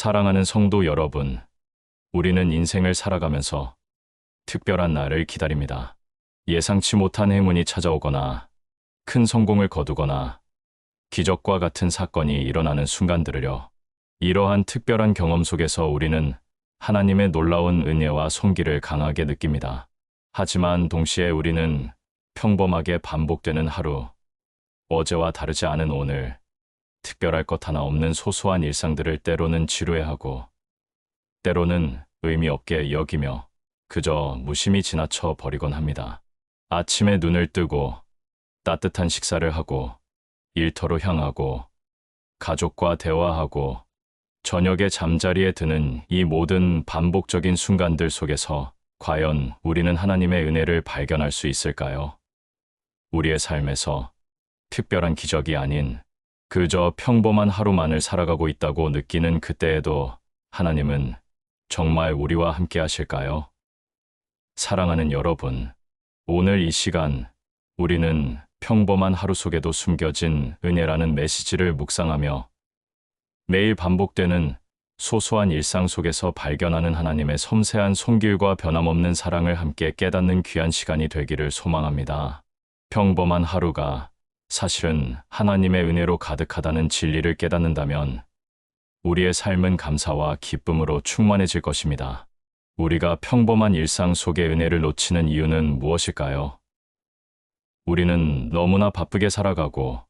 사랑하는 성도 여러분, 우리는 인생을 살아가면서 특별한 날을 기다립니다. 예상치 못한 행운이 찾아오거나 큰 성공을 거두거나 기적과 같은 사건이 일어나는 순간들을요. 이러한 특별한 경험 속에서 우리는 하나님의 놀라운 은혜와 손길을 강하게 느낍니다. 하지만 동시에 우리는 평범하게 반복되는 하루, 어제와 다르지 않은 오늘, 특별할 것 하나 없는 소소한 일상들을 때로는 지루해하고 때로는 의미 없게 여기며 그저 무심히 지나쳐 버리곤 합니다. 아침에 눈을 뜨고 따뜻한 식사를 하고 일터로 향하고 가족과 대화하고 저녁에 잠자리에 드는 이 모든 반복적인 순간들 속에서 과연 우리는 하나님의 은혜를 발견할 수 있을까요? 우리의 삶에서 특별한 기적이 아닌 그저 평범한 하루만을 살아가고 있다고 느끼는 그때에도 하나님은 정말 우리와 함께 하실까요? 사랑하는 여러분, 오늘 이 시간 우리는 평범한 하루 속에도 숨겨진 은혜라는 메시지를 묵상하며 매일 반복되는 소소한 일상 속에서 발견하는 하나님의 섬세한 손길과 변함없는 사랑을 함께 깨닫는 귀한 시간이 되기를 소망합니다. 평범한 하루가 사실은 하나님의 은혜로 가득하다는 진리를 깨닫는다면 우리의 삶은 감사와 기쁨으로 충만해질 것입니다. 우리가 평범한 일상 속의 은혜를 놓치는 이유는 무엇일까요? 우리는 너무나 바쁘게 살아가고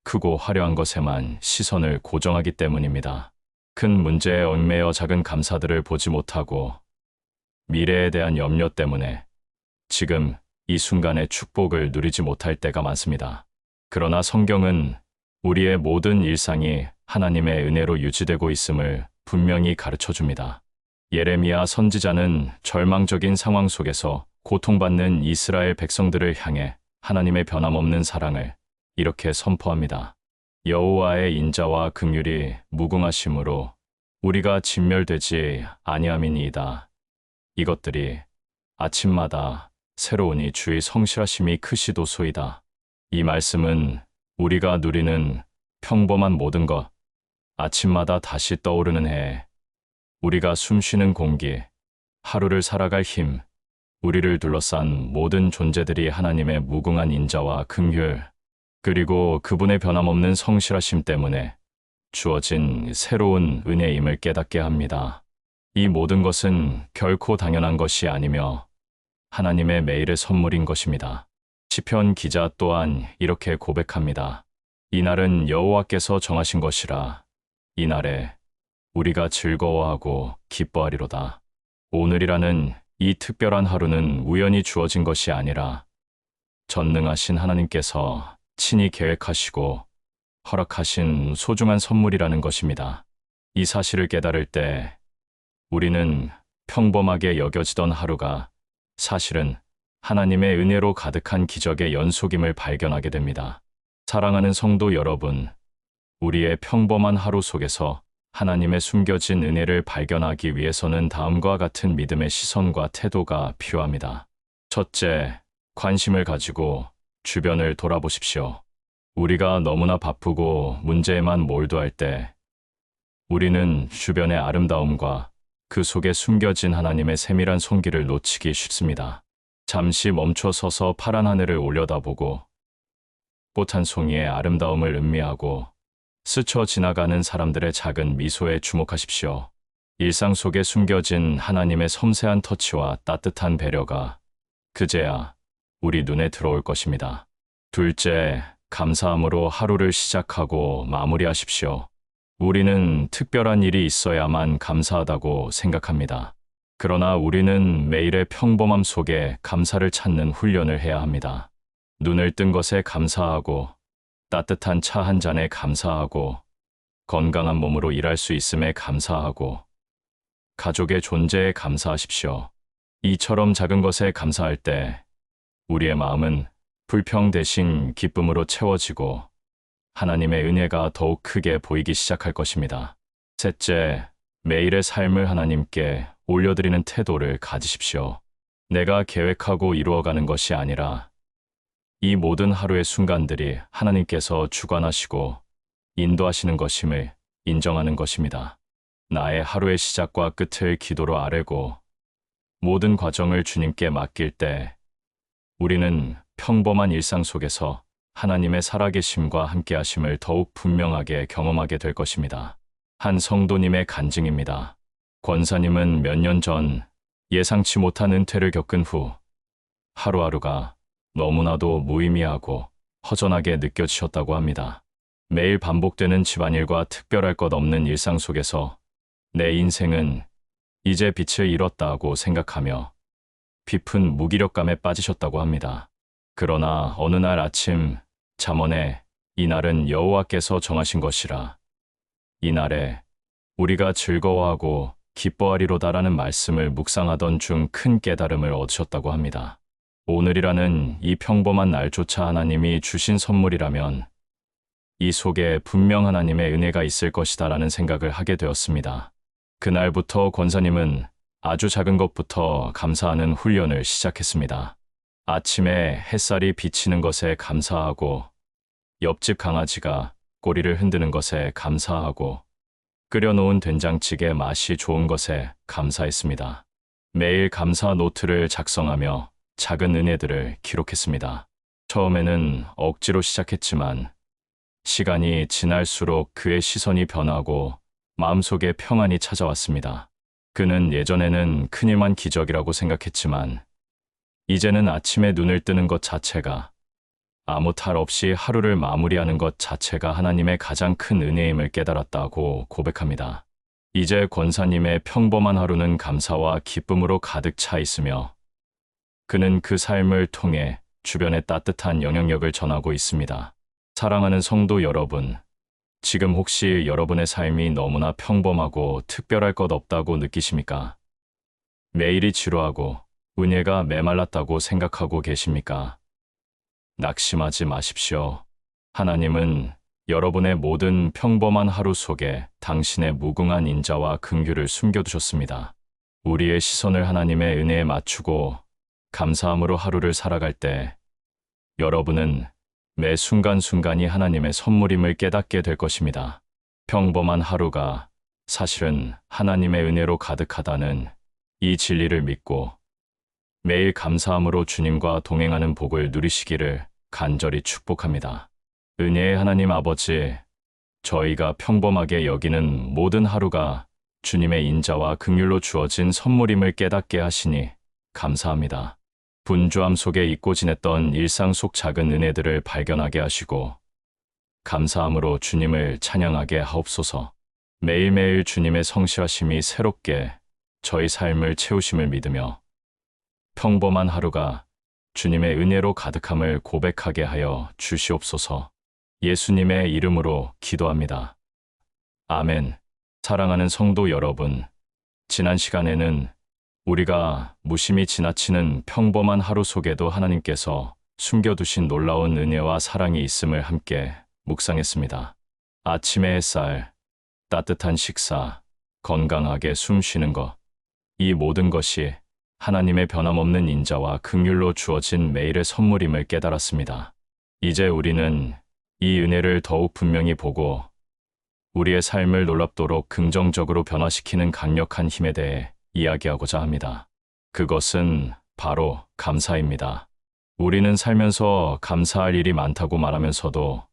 크고 화려한 것에만 시선을 고정하기 때문입니다. 큰 문제에 얽매여 작은 감사들을 보지 못하고 미래에 대한 염려 때문에 지금 이 순간의 축복을 누리지 못할 때가 많습니다. 그러나 성경은 우리의 모든 일상이 하나님의 은혜로 유지되고 있음을 분명히 가르쳐 줍니다. 예레미야 선지자는 절망적인 상황 속에서 고통받는 이스라엘 백성들을 향해 하나님의 변함없는 사랑을 이렇게 선포합니다. 여호와의 인자와 긍휼이 무궁하심으로 우리가 진멸되지 아니함이니이다. 이것들이 아침마다 새로우니 주의 성실하심이 크시도소이다. 이 말씀은 우리가 누리는 평범한 모든 것, 아침마다 다시 떠오르는 해, 우리가 숨쉬는 공기, 하루를 살아갈 힘, 우리를 둘러싼 모든 존재들이 하나님의 무궁한 인자와 긍휼, 그리고 그분의 변함없는 성실하심 때문에 주어진 새로운 은혜임을 깨닫게 합니다. 이 모든 것은 결코 당연한 것이 아니며 하나님의 매일의 선물인 것입니다. 시편 기자 또한 이렇게 고백합니다. 이날은 여호와께서 정하신 것이라 이날에 우리가 즐거워하고 기뻐하리로다. 오늘이라는 이 특별한 하루는 우연히 주어진 것이 아니라 전능하신 하나님께서 친히 계획하시고 허락하신 소중한 선물이라는 것입니다. 이 사실을 깨달을 때 우리는 평범하게 여겨지던 하루가 사실은 하나님의 은혜로 가득한 기적의 연속임을 발견하게 됩니다. 사랑하는 성도 여러분, 우리의 평범한 하루 속에서 하나님의 숨겨진 은혜를 발견하기 위해서는 다음과 같은 믿음의 시선과 태도가 필요합니다. 첫째, 관심을 가지고 주변을 돌아보십시오. 우리가 너무나 바쁘고 문제에만 몰두할 때 우리는 주변의 아름다움과 그 속에 숨겨진 하나님의 세밀한 손길을 놓치기 쉽습니다. 잠시 멈춰 서서 파란 하늘을 올려다보고 꽃 한 송이의 아름다움을 음미하고 스쳐 지나가는 사람들의 작은 미소에 주목하십시오. 일상 속에 숨겨진 하나님의 섬세한 터치와 따뜻한 배려가 그제야 우리 눈에 들어올 것입니다. 둘째, 감사함으로 하루를 시작하고 마무리하십시오. 우리는 특별한 일이 있어야만 감사하다고 생각합니다. 그러나 우리는 매일의 평범함 속에 감사를 찾는 훈련을 해야 합니다. 눈을 뜬 것에 감사하고 따뜻한 차 한 잔에 감사하고 건강한 몸으로 일할 수 있음에 감사하고 가족의 존재에 감사하십시오. 이처럼 작은 것에 감사할 때 우리의 마음은 불평 대신 기쁨으로 채워지고 하나님의 은혜가 더욱 크게 보이기 시작할 것입니다. 셋째, 매일의 삶을 하나님께 올려드리는 태도를 가지십시오. 내가 계획하고 이루어가는 것이 아니라 이 모든 하루의 순간들이 하나님께서 주관하시고 인도하시는 것임을 인정하는 것입니다. 나의 하루의 시작과 끝을 기도로 아뢰고 모든 과정을 주님께 맡길 때 우리는 평범한 일상 속에서 하나님의 살아계심과 함께하심을 더욱 분명하게 경험하게 될 것입니다. 한 성도님의 간증입니다. 권사님은 몇 년 전 예상치 못한 은퇴를 겪은 후 하루하루가 너무나도 무의미하고 허전하게 느껴지셨다고 합니다. 매일 반복되는 집안일과 특별할 것 없는 일상 속에서 내 인생은 이제 빛을 잃었다고 생각하며 깊은 무기력감에 빠지셨다고 합니다. 그러나 어느 날 아침 잠언에 이날은 여호와께서 정하신 것이라 이날에 우리가 즐거워하고 기뻐하리로다라는 말씀을 묵상하던 중 큰 깨달음을 얻으셨다고 합니다. 오늘이라는 이 평범한 날조차 하나님이 주신 선물이라면 이 속에 분명 하나님의 은혜가 있을 것이다라는 생각을 하게 되었습니다. 그날부터 권사님은 아주 작은 것부터 감사하는 훈련을 시작했습니다. 아침에 햇살이 비치는 것에 감사하고 옆집 강아지가 꼬리를 흔드는 것에 감사하고 끓여놓은 된장찌개 맛이 좋은 것에 감사했습니다. 매일 감사 노트를 작성하며 작은 은혜들을 기록했습니다. 처음에는 억지로 시작했지만 시간이 지날수록 그의 시선이 변하고 마음속에 평안이 찾아왔습니다. 그는 예전에는 큰일만 기적이라고 생각했지만 이제는 아침에 눈을 뜨는 것 자체가 아무 탈 없이 하루를 마무리하는 것 자체가 하나님의 가장 큰 은혜임을 깨달았다고 고백합니다. 이제 권사님의 평범한 하루는 감사와 기쁨으로 가득 차 있으며 그는 그 삶을 통해 주변에 따뜻한 영향력을 전하고 있습니다. 사랑하는 성도 여러분, 지금 혹시 여러분의 삶이 너무나 평범하고 특별할 것 없다고 느끼십니까? 매일이 지루하고 은혜가 메말랐다고 생각하고 계십니까? 낙심하지 마십시오. 하나님은 여러분의 모든 평범한 하루 속에 당신의 무궁한 인자와 긍휼을 숨겨두셨습니다. 우리의 시선을 하나님의 은혜에 맞추고 감사함으로 하루를 살아갈 때 여러분은 매 순간순간이 하나님의 선물임을 깨닫게 될 것입니다. 평범한 하루가 사실은 하나님의 은혜로 가득하다는 이 진리를 믿고 매일 감사함으로 주님과 동행하는 복을 누리시기를 간절히 축복합니다. 은혜의 하나님 아버지, 저희가 평범하게 여기는 모든 하루가 주님의 인자와 긍휼로 주어진 선물임을 깨닫게 하시니 감사합니다. 분주함 속에 잊고 지냈던 일상 속 작은 은혜들을 발견하게 하시고 감사함으로 주님을 찬양하게 하옵소서. 매일매일 주님의 성실하심이 새롭게 저희 삶을 채우심을 믿으며 평범한 하루가 주님의 은혜로 가득함을 고백하게 하여 주시옵소서. 예수님의 이름으로 기도합니다. 아멘. 사랑하는 성도 여러분, 지난 시간에는 우리가 무심히 지나치는 평범한 하루 속에도 하나님께서 숨겨두신 놀라운 은혜와 사랑이 있음을 함께 묵상했습니다. 아침의 햇살, 따뜻한 식사, 건강하게 숨 쉬는 것, 이 모든 것이 하나님의 변함없는 인자와 긍휼로 주어진 매일의 선물임을 깨달았습니다. 이제 우리는 이 은혜를 더욱 분명히 보고 우리의 삶을 놀랍도록 긍정적으로 변화시키는 강력한 힘에 대해 이야기하고자 합니다. 그것은 바로 감사입니다. 우리는 살면서 감사할 일이 많다고 말하면서도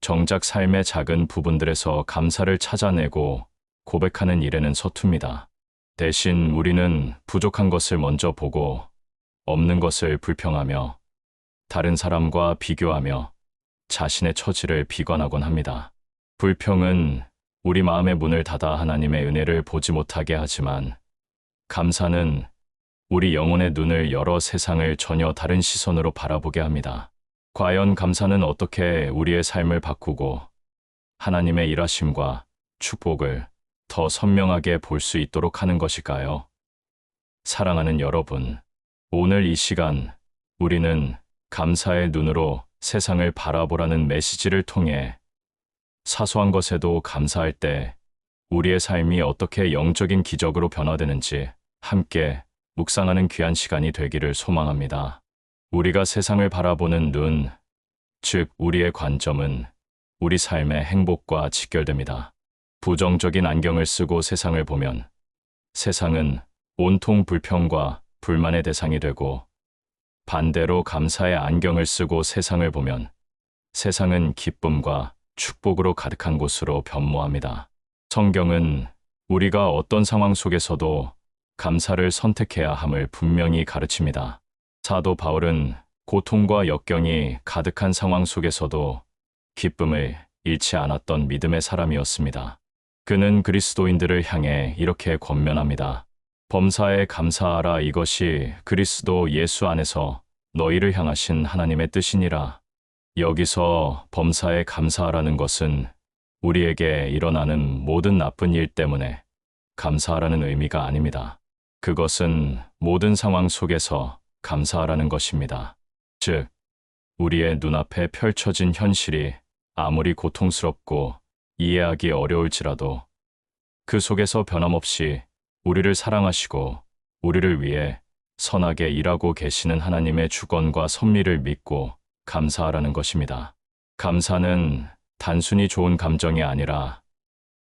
정작 삶의 작은 부분들에서 감사를 찾아내고 고백하는 일에는 서툽니다. 대신 우리는 부족한 것을 먼저 보고 없는 것을 불평하며 다른 사람과 비교하며 자신의 처지를 비관하곤 합니다. 불평은 우리 마음의 문을 닫아 하나님의 은혜를 보지 못하게 하지만 감사는 우리 영혼의 눈을 열어 세상을 전혀 다른 시선으로 바라보게 합니다. 과연 감사는 어떻게 우리의 삶을 바꾸고 하나님의 일하심과 축복을 더 선명하게 볼 수 있도록 하는 것일까요? 사랑하는 여러분, 오늘 이 시간 우리는 감사의 눈으로 세상을 바라보라는 메시지를 통해 사소한 것에도 감사할 때 우리의 삶이 어떻게 영적인 기적으로 변화되는지 함께 묵상하는 귀한 시간이 되기를 소망합니다. 우리가 세상을 바라보는 눈, 즉 우리의 관점은 우리 삶의 행복과 직결됩니다. 부정적인 안경을 쓰고 세상을 보면 세상은 온통 불평과 불만의 대상이 되고, 반대로 감사의 안경을 쓰고 세상을 보면 세상은 기쁨과 축복으로 가득한 곳으로 변모합니다. 성경은 우리가 어떤 상황 속에서도 감사를 선택해야 함을 분명히 가르칩니다. 사도 바울은 고통과 역경이 가득한 상황 속에서도 기쁨을 잃지 않았던 믿음의 사람이었습니다. 그는 그리스도인들을 향해 이렇게 권면합니다. 범사에 감사하라. 이것이 그리스도 예수 안에서 너희를 향하신 하나님의 뜻이니라. 여기서 범사에 감사하라는 것은 우리에게 일어나는 모든 나쁜 일 때문에 감사하라는 의미가 아닙니다. 그것은 모든 상황 속에서 감사하라는 것입니다. 즉, 우리의 눈앞에 펼쳐진 현실이 아무리 고통스럽고 이해하기 어려울지라도 그 속에서 변함없이 우리를 사랑하시고 우리를 위해 선하게 일하고 계시는 하나님의 주권과 섭리를 믿고 감사하라는 것입니다. 감사는 단순히 좋은 감정이 아니라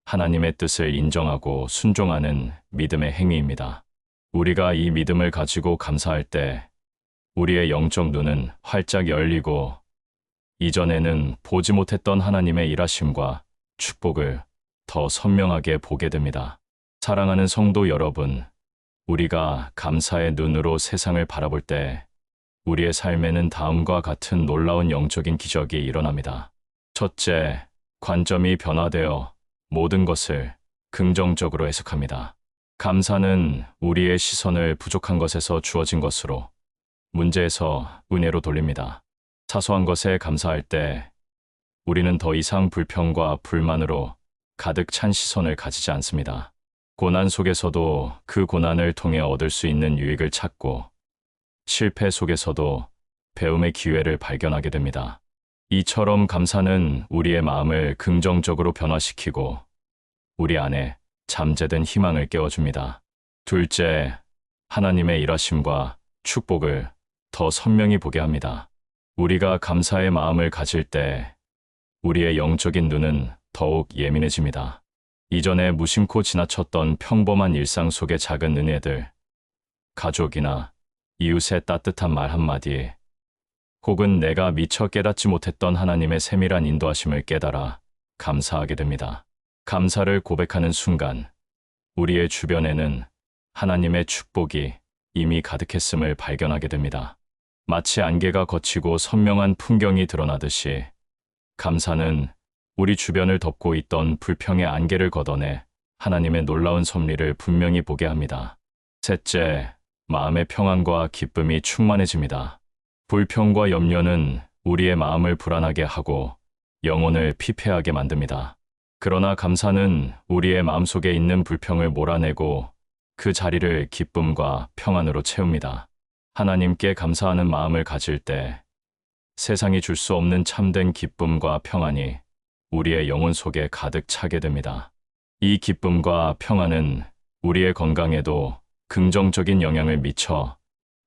하나님의 뜻을 인정하고 순종하는 믿음의 행위입니다. 우리가 이 믿음을 가지고 감사할 때 우리의 영적 눈은 활짝 열리고 이전에는 보지 못했던 하나님의 일하심과 축복을 더 선명하게 보게 됩니다. 사랑하는 성도 여러분, 우리가 감사의 눈으로 세상을 바라볼 때 우리의 삶에는 다음과 같은 놀라운 영적인 기적이 일어납니다. 첫째, 관점이 변화되어 모든 것을 긍정적으로 해석합니다. 감사는 우리의 시선을 부족한 것에서 주어진 것으로, 문제에서 은혜로 돌립니다. 사소한 것에 감사할 때 우리는 더 이상 불평과 불만으로 가득 찬 시선을 가지지 않습니다. 고난 속에서도 그 고난을 통해 얻을 수 있는 유익을 찾고, 실패 속에서도 배움의 기회를 발견하게 됩니다. 이처럼 감사는 우리의 마음을 긍정적으로 변화시키고 우리 안에 잠재된 희망을 깨워줍니다. 둘째, 하나님의 일하심과 축복을 더 선명히 보게 합니다. 우리가 감사의 마음을 가질 때 우리의 영적인 눈은 더욱 예민해집니다. 이전에 무심코 지나쳤던 평범한 일상 속의 작은 은혜들, 가족이나 이웃의 따뜻한 말 한마디, 혹은 내가 미처 깨닫지 못했던 하나님의 세밀한 인도하심을 깨달아 감사하게 됩니다. 감사를 고백하는 순간 우리의 주변에는 하나님의 축복이 이미 가득했음을 발견하게 됩니다. 마치 안개가 걷히고 선명한 풍경이 드러나듯이 감사는 우리 주변을 덮고 있던 불평의 안개를 걷어내 하나님의 놀라운 섭리를 분명히 보게 합니다. 셋째, 마음의 평안과 기쁨이 충만해집니다. 불평과 염려는 우리의 마음을 불안하게 하고 영혼을 피폐하게 만듭니다. 그러나 감사는 우리의 마음속에 있는 불평을 몰아내고 그 자리를 기쁨과 평안으로 채웁니다. 하나님께 감사하는 마음을 가질 때 세상이 줄 수 없는 참된 기쁨과 평안이 우리의 영혼 속에 가득 차게 됩니다. 이 기쁨과 평안은 우리의 건강에도 긍정적인 영향을 미쳐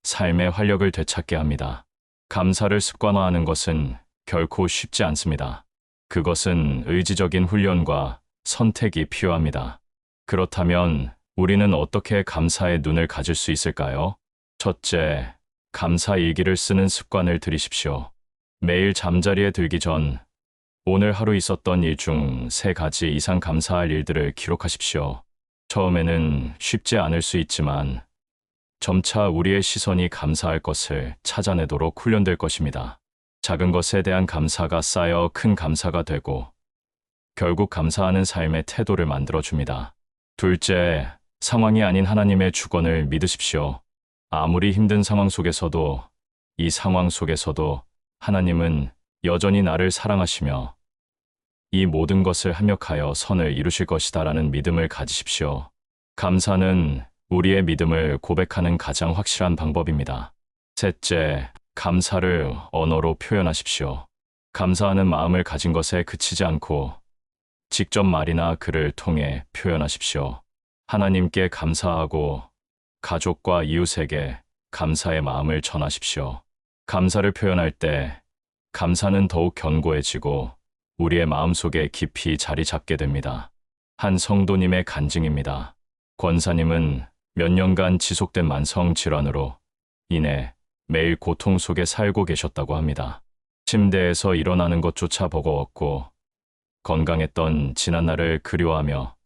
삶의 활력을 되찾게 합니다. 감사를 습관화하는 것은 결코 쉽지 않습니다. 그것은 의지적인 훈련과 선택이 필요합니다. 그렇다면 우리는 어떻게 감사의 눈을 가질 수 있을까요? 첫째, 감사 일기를 쓰는 습관을 들이십시오. 매일 잠자리에 들기 전 오늘 하루 있었던 일 중 3가지 이상 감사할 일들을 기록하십시오. 처음에는 쉽지 않을 수 있지만 점차 우리의 시선이 감사할 것을 찾아내도록 훈련될 것입니다. 작은 것에 대한 감사가 쌓여 큰 감사가 되고 결국 감사하는 삶의 태도를 만들어줍니다. 둘째, 상황이 아닌 하나님의 주권을 믿으십시오. 아무리 힘든 상황 속에서도, 이 상황 속에서도 하나님은 여전히 나를 사랑하시며 이 모든 것을 합력하여 선을 이루실 것이다라는 믿음을 가지십시오. 감사는 우리의 믿음을 고백하는 가장 확실한 방법입니다. 셋째, 감사를 언어로 표현하십시오. 감사하는 마음을 가진 것에 그치지 않고 직접 말이나 글을 통해 표현하십시오. 하나님께 감사하고 가족과 이웃에게 감사의 마음을 전하십시오. 감사를 표현할 때 감사는 더욱 견고해지고 우리의 마음속에 깊이 자리 잡게 됩니다. 한 성도님의 간증입니다. 권사님은 몇 년간 지속된 만성 질환으로 인해 매일 고통 속에 살고 계셨다고 합니다. 침대에서 일어나는 것조차 버거웠고 건강했던 지난날을 그리워하며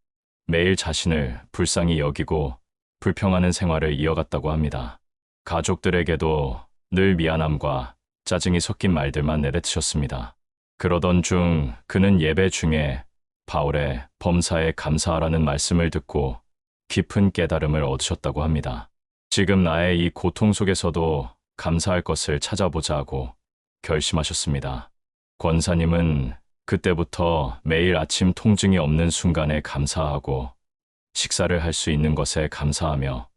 매일 자신을 불쌍히 여기고 불평하는 생활을 이어갔다고 합니다. 가족들에게도 늘 미안함과 짜증이 섞인 말들만 내뱉으셨습니다. 그러던 중 그는 예배 중에 바울의 범사에 감사하라는 말씀을 듣고 깊은 깨달음을 얻으셨다고 합니다. 지금 나의 이 고통 속에서도 감사할 것을 찾아보자 하고 결심하셨습니다. 권사님은 그때부터 매일 아침 통증이 없는 순간에 감사하고 식사를 할 수 있는 것에 감사하며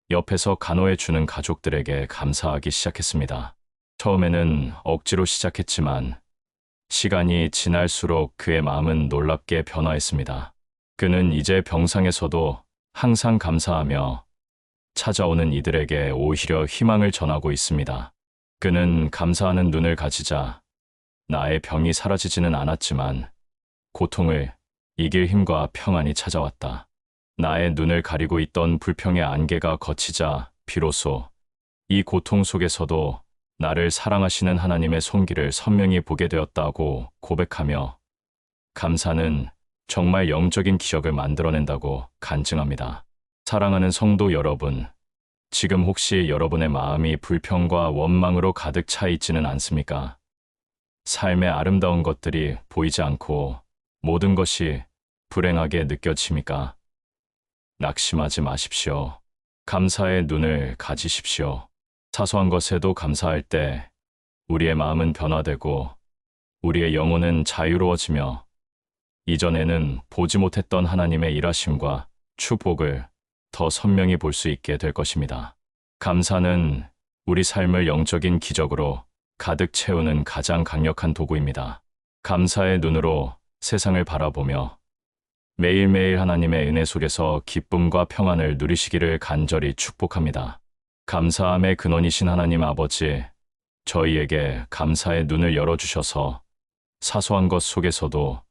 옆에서 간호해 주는 가족들에게 감사하기 시작했습니다. 처음에는 억지로 시작했지만 시간이 지날수록 그의 마음은 놀랍게 변화했습니다. 그는 이제 병상에서도 항상 감사하며 찾아오는 이들에게 오히려 희망을 전하고 있습니다. 그는 감사하는 눈을 가지자 나의 병이 사라지지는 않았지만 고통을 이길 힘과 평안이 찾아왔다. 나의 눈을 가리고 있던 불평의 안개가 걷히자 비로소 이 고통 속에서도 나를 사랑하시는 하나님의 손길을 선명히 보게 되었다고 고백하며 감사는 정말 영적인 기적을 만들어낸다고 간증합니다. 사랑하는 성도 여러분, 지금 혹시 여러분의 마음이 불평과 원망으로 가득 차 있지는 않습니까? 삶의 아름다운 것들이 보이지 않고 모든 것이 불행하게 느껴집니까? 낙심하지 마십시오. 감사의 눈을 가지십시오. 사소한 것에도 감사할 때 우리의 마음은 변화되고 우리의 영혼은 자유로워지며 이전에는 보지 못했던 하나님의 일하심과 축복을 더 선명히 볼 수 있게 될 것입니다. 감사는 우리 삶을 영적인 기적으로 가득 채우는 가장 강력한 도구입니다. 감사의 눈으로 세상을 바라보며 매일매일 하나님의 은혜 속에서 기쁨과 평안을 누리시기를 간절히 축복합니다. 감사함의 근원이신 하나님 아버지, 저희에게 감사의 눈을 열어주셔서 사소한 것 속에서도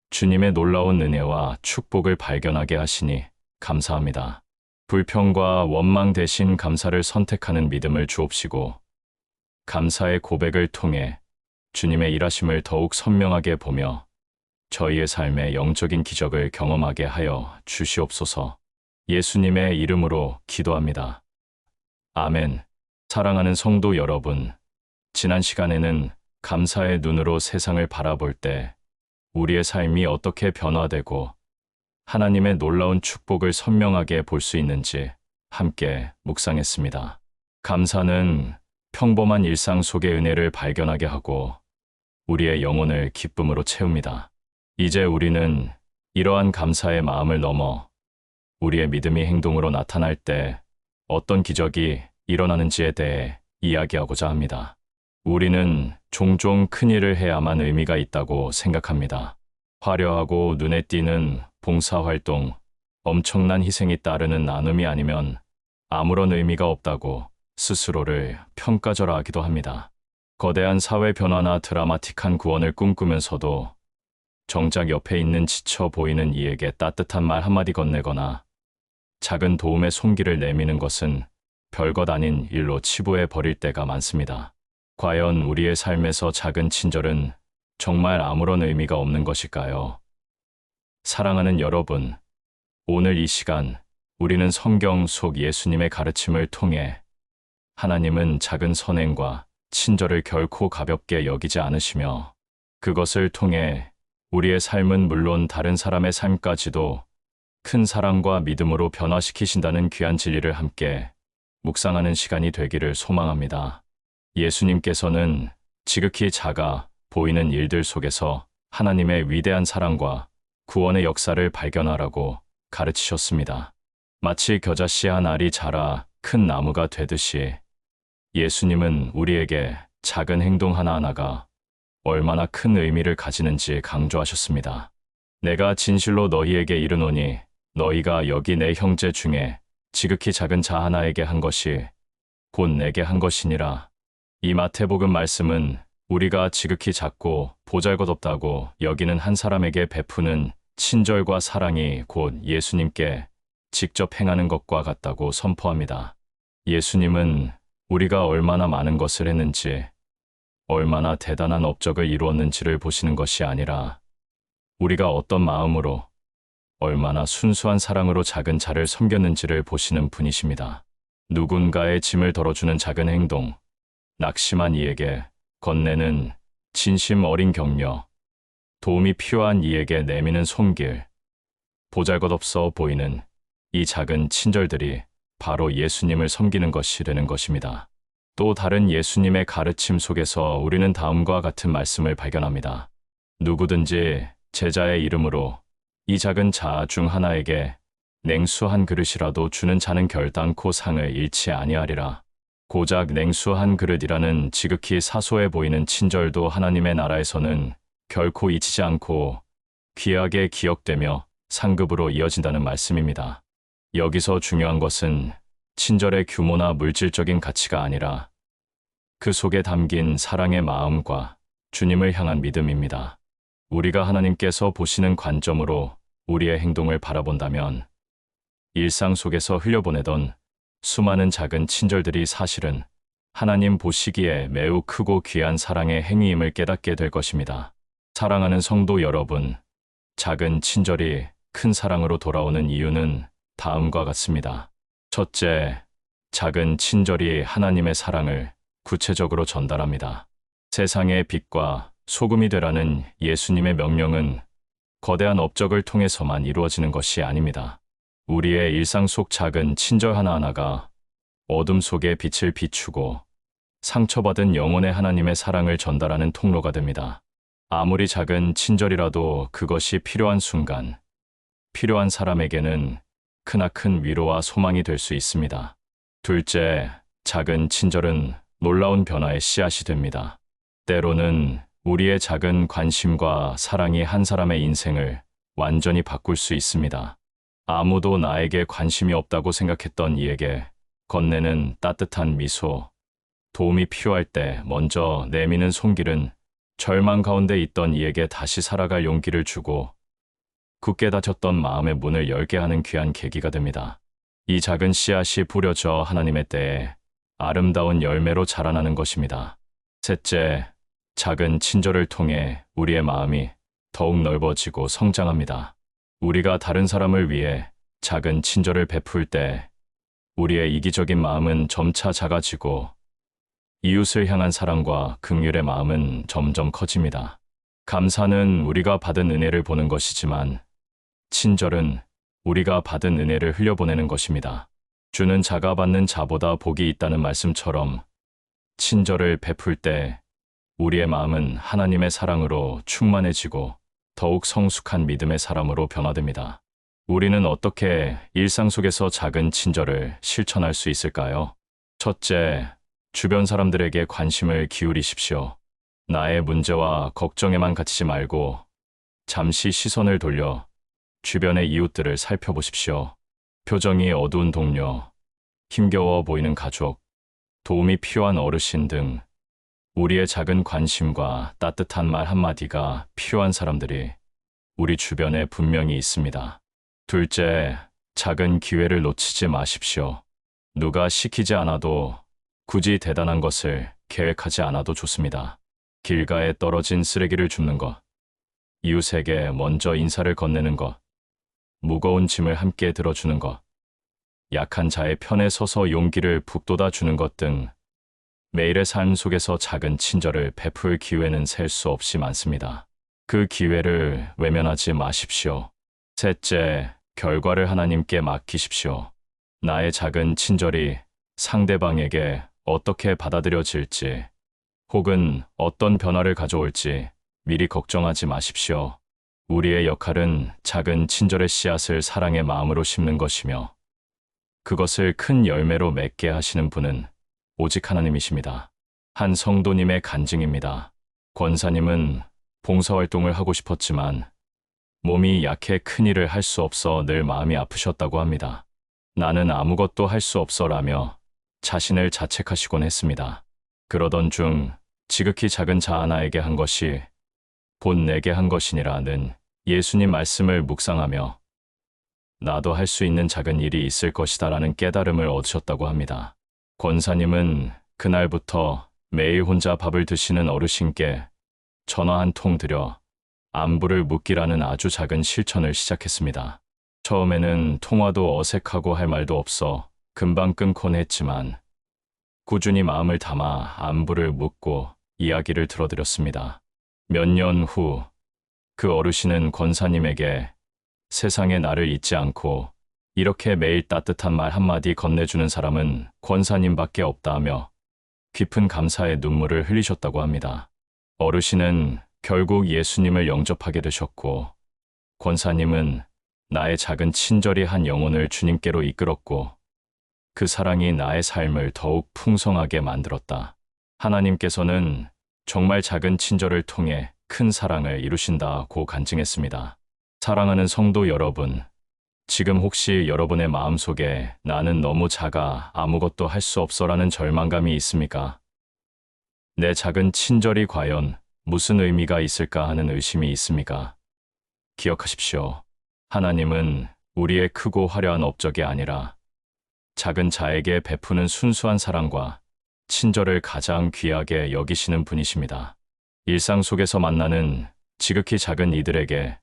주님의 놀라운 은혜와 축복을 발견하게 하시니 감사합니다. 불평과 원망 대신 감사를 선택하는 믿음을 주옵시고 감사의 고백을 통해 주님의 일하심을 더욱 선명하게 보며 저희의 삶에 영적인 기적을 경험하게 하여 주시옵소서. 예수님의 이름으로 기도합니다. 아멘. 사랑하는 성도 여러분, 지난 시간에는 감사의 눈으로 세상을 바라볼 때 우리의 삶이 어떻게 변화되고 하나님의 놀라운 축복을 선명하게 볼 수 있는지 함께 묵상했습니다. 감사는 평범한 일상 속의 은혜를 발견하게 하고 우리의 영혼을 기쁨으로 채웁니다. 이제 우리는 이러한 감사의 마음을 넘어 우리의 믿음이 행동으로 나타날 때 어떤 기적이 일어나는지에 대해 이야기하고자 합니다. 우리는 종종 큰일을 해야만 의미가 있다고 생각합니다. 화려하고 눈에 띄는 봉사활동, 엄청난 희생이 따르는 나눔이 아니면 아무런 의미가 없다고 스스로를 평가절하하기도 합니다. 거대한 사회 변화나 드라마틱한 구원을 꿈꾸면서도 정작 옆에 있는 지쳐 보이는 이에게 따뜻한 말 한마디 건네거나 작은 도움의 손길을 내미는 것은 별것 아닌 일로 치부해 버릴 때가 많습니다. 과연 우리의 삶에서 작은 친절은 정말 아무런 의미가 없는 것일까요? 사랑하는 여러분, 오늘 이 시간 우리는 성경 속 예수님의 가르침을 통해 하나님은 작은 선행과 친절을 결코 가볍게 여기지 않으시며 그것을 통해 우리의 삶은 물론 다른 사람의 삶까지도 큰 사랑과 믿음으로 변화시키신다는 귀한 진리를 함께 묵상하는 시간이 되기를 소망합니다. 예수님께서는 지극히 작아 보이는 일들 속에서 하나님의 위대한 사랑과 구원의 역사를 발견하라고 가르치셨습니다. 마치 겨자씨 한 알이 자라 큰 나무가 되듯이 예수님은 우리에게 작은 행동 하나하나가 얼마나 큰 의미를 가지는지 강조하셨습니다. 내가 진실로 너희에게 이르노니 너희가 여기 내 형제 중에 지극히 작은 자 하나에게 한 것이 곧 내게 한 것이니라. 이 마태복음 말씀은 우리가 지극히 작고 보잘것없다고 여기는 한 사람에게 베푸는 친절과 사랑이 곧 예수님께 직접 행하는 것과 같다고 선포합니다. 예수님은 우리가 얼마나 많은 것을 했는지, 얼마나 대단한 업적을 이루었는지를 보시는 것이 아니라 우리가 어떤 마음으로, 얼마나 순수한 사랑으로 작은 자를 섬겼는지를 보시는 분이십니다. 누군가의 짐을 덜어주는 작은 행동, 낙심한 이에게 건네는 진심 어린 격려, 도움이 필요한 이에게 내미는 손길, 보잘것없어 보이는 이 작은 친절들이 바로 예수님을 섬기는 것이 되는 것입니다. 또 다른 예수님의 가르침 속에서 우리는 다음과 같은 말씀을 발견합니다. 누구든지 제자의 이름으로 이 작은 자 중 하나에게 냉수 한 그릇이라도 주는 자는 결단코 상을 잃지 아니하리라. 고작 냉수 한 그릇이라는 지극히 사소해 보이는 친절도 하나님의 나라에서는 결코 잊히지 않고 귀하게 기억되며 상급으로 이어진다는 말씀입니다. 여기서 중요한 것은 친절의 규모나 물질적인 가치가 아니라 그 속에 담긴 사랑의 마음과 주님을 향한 믿음입니다. 우리가 하나님께서 보시는 관점으로 우리의 행동을 바라본다면 일상 속에서 흘려보내던 수많은 작은 친절들이 사실은 하나님 보시기에 매우 크고 귀한 사랑의 행위임을 깨닫게 될 것입니다. 사랑하는 성도 여러분, 작은 친절이 큰 사랑으로 돌아오는 이유는 다음과 같습니다. 첫째, 작은 친절이 하나님의 사랑을 구체적으로 전달합니다. 세상의 빛과 소금이 되라는 예수님의 명령은 거대한 업적을 통해서만 이루어지는 것이 아닙니다. 우리의 일상 속 작은 친절 하나하나가 어둠 속에 빛을 비추고 상처받은 영혼의 하나님의 사랑을 전달하는 통로가 됩니다. 아무리 작은 친절이라도 그것이 필요한 순간, 필요한 사람에게는 크나큰 위로와 소망이 될 수 있습니다. 둘째, 작은 친절은 놀라운 변화의 씨앗이 됩니다. 때로는 우리의 작은 관심과 사랑이 한 사람의 인생을 완전히 바꿀 수 있습니다. 아무도 나에게 관심이 없다고 생각했던 이에게 건네는 따뜻한 미소, 도움이 필요할 때 먼저 내미는 손길은 절망 가운데 있던 이에게 다시 살아갈 용기를 주고 굳게 닫혔던 마음의 문을 열게 하는 귀한 계기가 됩니다. 이 작은 씨앗이 뿌려져 하나님의 때에 아름다운 열매로 자라나는 것입니다. 셋째, 작은 친절을 통해 우리의 마음이 더욱 넓어지고 성장합니다. 우리가 다른 사람을 위해 작은 친절을 베풀 때 우리의 이기적인 마음은 점차 작아지고 이웃을 향한 사랑과 긍휼의 마음은 점점 커집니다. 감사는 우리가 받은 은혜를 보는 것이지만 친절은 우리가 받은 은혜를 흘려보내는 것입니다. 주는 자가 받는 자보다 복이 있다는 말씀처럼 친절을 베풀 때 우리의 마음은 하나님의 사랑으로 충만해지고 더욱 성숙한 믿음의 사람으로 변화됩니다. 우리는 어떻게 일상 속에서 작은 친절을 실천할 수 있을까요? 첫째, 주변 사람들에게 관심을 기울이십시오. 나의 문제와 걱정에만 갇히지 말고 잠시 시선을 돌려 주변의 이웃들을 살펴보십시오. 표정이 어두운 동료, 힘겨워 보이는 가족, 도움이 필요한 어르신 등 우리의 작은 관심과 따뜻한 말 한마디가 필요한 사람들이 우리 주변에 분명히 있습니다. 둘째, 작은 기회를 놓치지 마십시오. 누가 시키지 않아도 굳이 대단한 것을 계획하지 않아도 좋습니다. 길가에 떨어진 쓰레기를 줍는 것, 이웃에게 먼저 인사를 건네는 것, 무거운 짐을 함께 들어주는 것, 약한 자의 편에 서서 용기를 북돋아 주는 것 등 매일의 삶 속에서 작은 친절을 베풀 기회는 셀 수 없이 많습니다. 그 기회를 외면하지 마십시오. 셋째, 결과를 하나님께 맡기십시오. 나의 작은 친절이 상대방에게 어떻게 받아들여질지 혹은 어떤 변화를 가져올지 미리 걱정하지 마십시오. 우리의 역할은 작은 친절의 씨앗을 사랑의 마음으로 심는 것이며 그것을 큰 열매로 맺게 하시는 분은 오직 하나님이십니다. 한 성도님의 간증입니다. 권사님은 봉사활동을 하고 싶었지만 몸이 약해 큰일을 할 수 없어 늘 마음이 아프셨다고 합니다. 나는 아무것도 할 수 없어라며 자신을 자책하시곤 했습니다. 그러던 중 지극히 작은 자 하나에게 한 것이 곧 내게 한 것이니라는 예수님 말씀을 묵상하며 나도 할 수 있는 작은 일이 있을 것이다라는 깨달음을 얻으셨다고 합니다. 권사님은 그날부터 매일 혼자 밥을 드시는 어르신께 전화 한 통 드려 안부를 묻기라는 아주 작은 실천을 시작했습니다. 처음에는 통화도 어색하고 할 말도 없어 금방 끊곤 했지만 꾸준히 마음을 담아 안부를 묻고 이야기를 들어드렸습니다. 몇 년 후 그 어르신은 권사님에게 세상에 나를 잊지 않고 이렇게 매일 따뜻한 말 한마디 건네주는 사람은 권사님밖에 없다며 깊은 감사의 눈물을 흘리셨다고 합니다. 어르신은 결국 예수님을 영접하게 되셨고 권사님은 나의 작은 친절이 한 영혼을 주님께로 이끌었고 그 사랑이 나의 삶을 더욱 풍성하게 만들었다. 하나님께서는 정말 작은 친절을 통해 큰 사랑을 이루신다고 간증했습니다. 사랑하는 성도 여러분, 지금 혹시 여러분의 마음속에 나는 너무 작아 아무것도 할 수 없어라는 절망감이 있습니까? 내 작은 친절이 과연 무슨 의미가 있을까 하는 의심이 있습니까? 기억하십시오. 하나님은 우리의 크고 화려한 업적이 아니라 작은 자에게 베푸는 순수한 사랑과 친절을 가장 귀하게 여기시는 분이십니다. 일상 속에서 만나는 지극히 작은 이들에게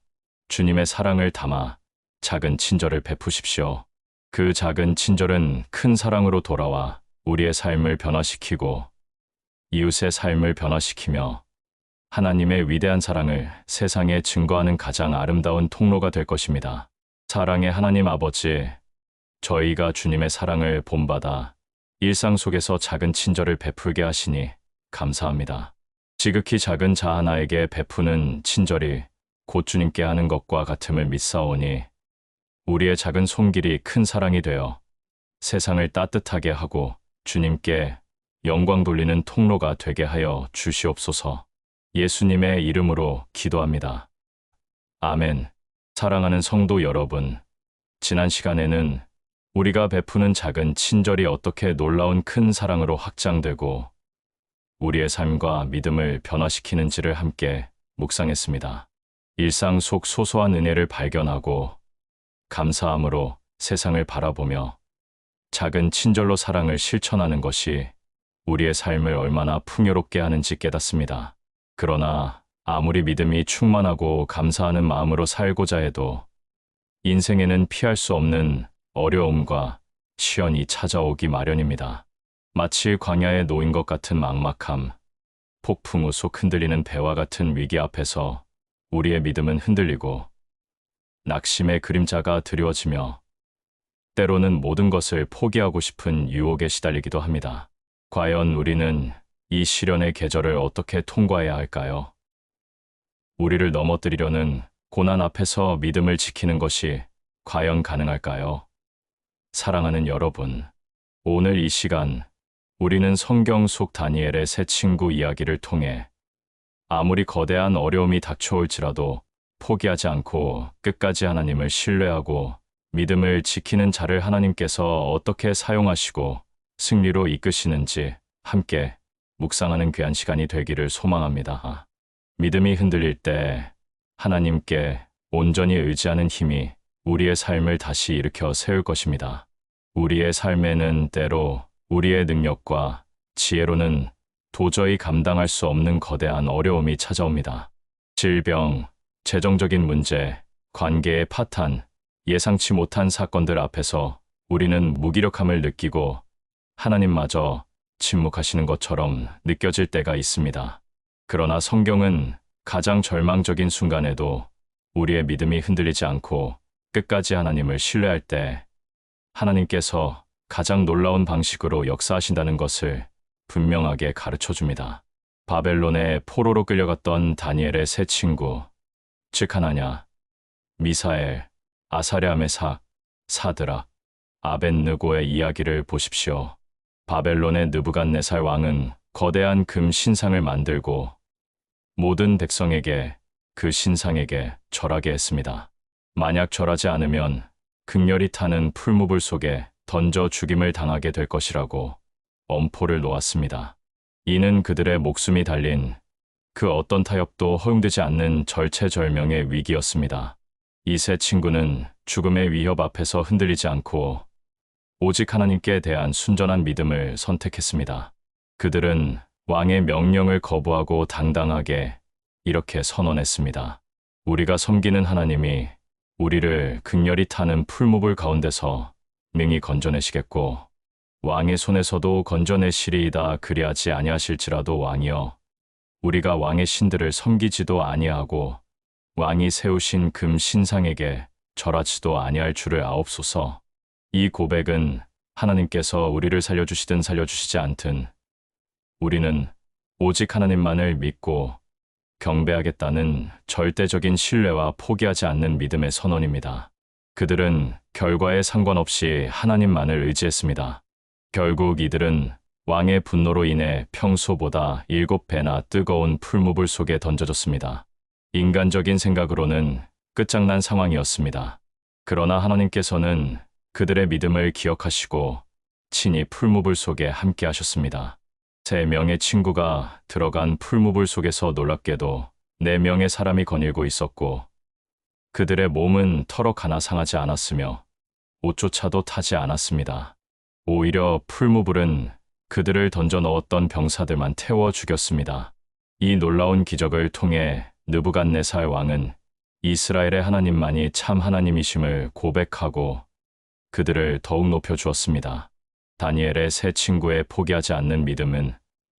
주님의 사랑을 담아 작은 친절을 베푸십시오. 그 작은 친절은 큰 사랑으로 돌아와 우리의 삶을 변화시키고 이웃의 삶을 변화시키며 하나님의 위대한 사랑을 세상에 증거하는 가장 아름다운 통로가 될 것입니다. 사랑의 하나님 아버지, 저희가 주님의 사랑을 본받아 일상 속에서 작은 친절을 베풀게 하시니 감사합니다. 지극히 작은 자 하나에게 베푸는 친절이 곧 주님께 하는 것과 같음을 믿사오니 우리의 작은 손길이 큰 사랑이 되어 세상을 따뜻하게 하고 주님께 영광 돌리는 통로가 되게 하여 주시옵소서. 예수님의 이름으로 기도합니다. 아멘. 사랑하는 성도 여러분, 지난 시간에는 우리가 베푸는 작은 친절이 어떻게 놀라운 큰 사랑으로 확장되고 우리의 삶과 믿음을 변화시키는지를 함께 묵상했습니다. 일상 속 소소한 은혜를 발견하고 감사함으로 세상을 바라보며 작은 친절로 사랑을 실천하는 것이 우리의 삶을 얼마나 풍요롭게 하는지 깨닫습니다. 그러나 아무리 믿음이 충만하고 감사하는 마음으로 살고자 해도 인생에는 피할 수 없는 어려움과 시련이 찾아오기 마련입니다. 마치 광야에 놓인 것 같은 막막함, 폭풍 우 속 흔들리는 배와 같은 위기 앞에서 우리의 믿음은 흔들리고 낙심의 그림자가 드리워지며 때로는 모든 것을 포기하고 싶은 유혹에 시달리기도 합니다. 과연 우리는 이 시련의 계절을 어떻게 통과해야 할까요? 우리를 넘어뜨리려는 고난 앞에서 믿음을 지키는 것이 과연 가능할까요? 사랑하는 여러분, 오늘 이 시간 우리는 성경 속 다니엘의 세 친구 이야기를 통해 아무리 거대한 어려움이 닥쳐올지라도 포기하지 않고 끝까지 하나님을 신뢰하고 믿음을 지키는 자를 하나님께서 어떻게 사용하시고 승리로 이끄시는지 함께 묵상하는 귀한 시간이 되기를 소망합니다. 믿음이 흔들릴 때 하나님께 온전히 의지하는 힘이 우리의 삶을 다시 일으켜 세울 것입니다. 우리의 삶에는 때로 우리의 능력과 지혜로는 도저히 감당할 수 없는 거대한 어려움이 찾아옵니다. 질병, 재정적인 문제, 관계의 파탄, 예상치 못한 사건들 앞에서 우리는 무기력함을 느끼고 하나님마저 침묵하시는 것처럼 느껴질 때가 있습니다. 그러나 성경은 가장 절망적인 순간에도 우리의 믿음이 흔들리지 않고 끝까지 하나님을 신뢰할 때 하나님께서 가장 놀라운 방식으로 역사하신다는 것을 분명하게 가르쳐 줍니다. 바벨론의 포로로 끌려갔던 다니엘의 세 친구, 즉 하나냐, 미사엘, 아사랴 메삭, 사드락, 아벳느고의 이야기를 보십시오. 바벨론의 느부갓네살 왕은 거대한 금 신상을 만들고 모든 백성에게 그 신상에게 절하게 했습니다. 만약 절하지 않으면 극렬히 타는 풀무불 속에 던져 죽임을 당하게 될 것이라고 엄포를 놓았습니다. 이는 그들의 목숨이 달린 그 어떤 타협도 허용되지 않는 절체절명의 위기였습니다. 이 세 친구는 죽음의 위협 앞에서 흔들리지 않고 오직 하나님께 대한 순전한 믿음을 선택했습니다. 그들은 왕의 명령을 거부하고 당당하게 이렇게 선언했습니다. 우리가 섬기는 하나님이 우리를 극렬히 타는 풀무불 가운데서 능히 건져내시겠고 왕의 손에서도 건져내시리이다. 그리하지 아니하실지라도 왕이여 우리가 왕의 신들을 섬기지도 아니하고 왕이 세우신 금 신상에게 절하지도 아니할 줄을 아옵소서. 이 고백은 하나님께서 우리를 살려주시든 살려주시지 않든 우리는 오직 하나님만을 믿고 경배하겠다는 절대적인 신뢰와 포기하지 않는 믿음의 선언입니다. 그들은 결과에 상관없이 하나님만을 의지했습니다. 결국 이들은 왕의 분노로 인해 평소보다 7배나 뜨거운 풀무불 속에 던져졌습니다. 인간적인 생각으로는 끝장난 상황이었습니다. 그러나 하나님께서는 그들의 믿음을 기억하시고 친히 풀무불 속에 함께 하셨습니다. 3명의 친구가 들어간 풀무불 속에서 놀랍게도 4명의 사람이 거닐고 있었고 그들의 몸은 털럭 하나 상하지 않았으며 옷조차도 타지 않았습니다. 오히려 풀무불은 그들을 던져 넣었던 병사들만 태워 죽였습니다. 이 놀라운 기적을 통해 느부갓네살 왕은 이스라엘의 하나님만이 참 하나님이심을 고백하고 그들을 더욱 높여주었습니다. 다니엘의 세 친구의 포기하지 않는 믿음은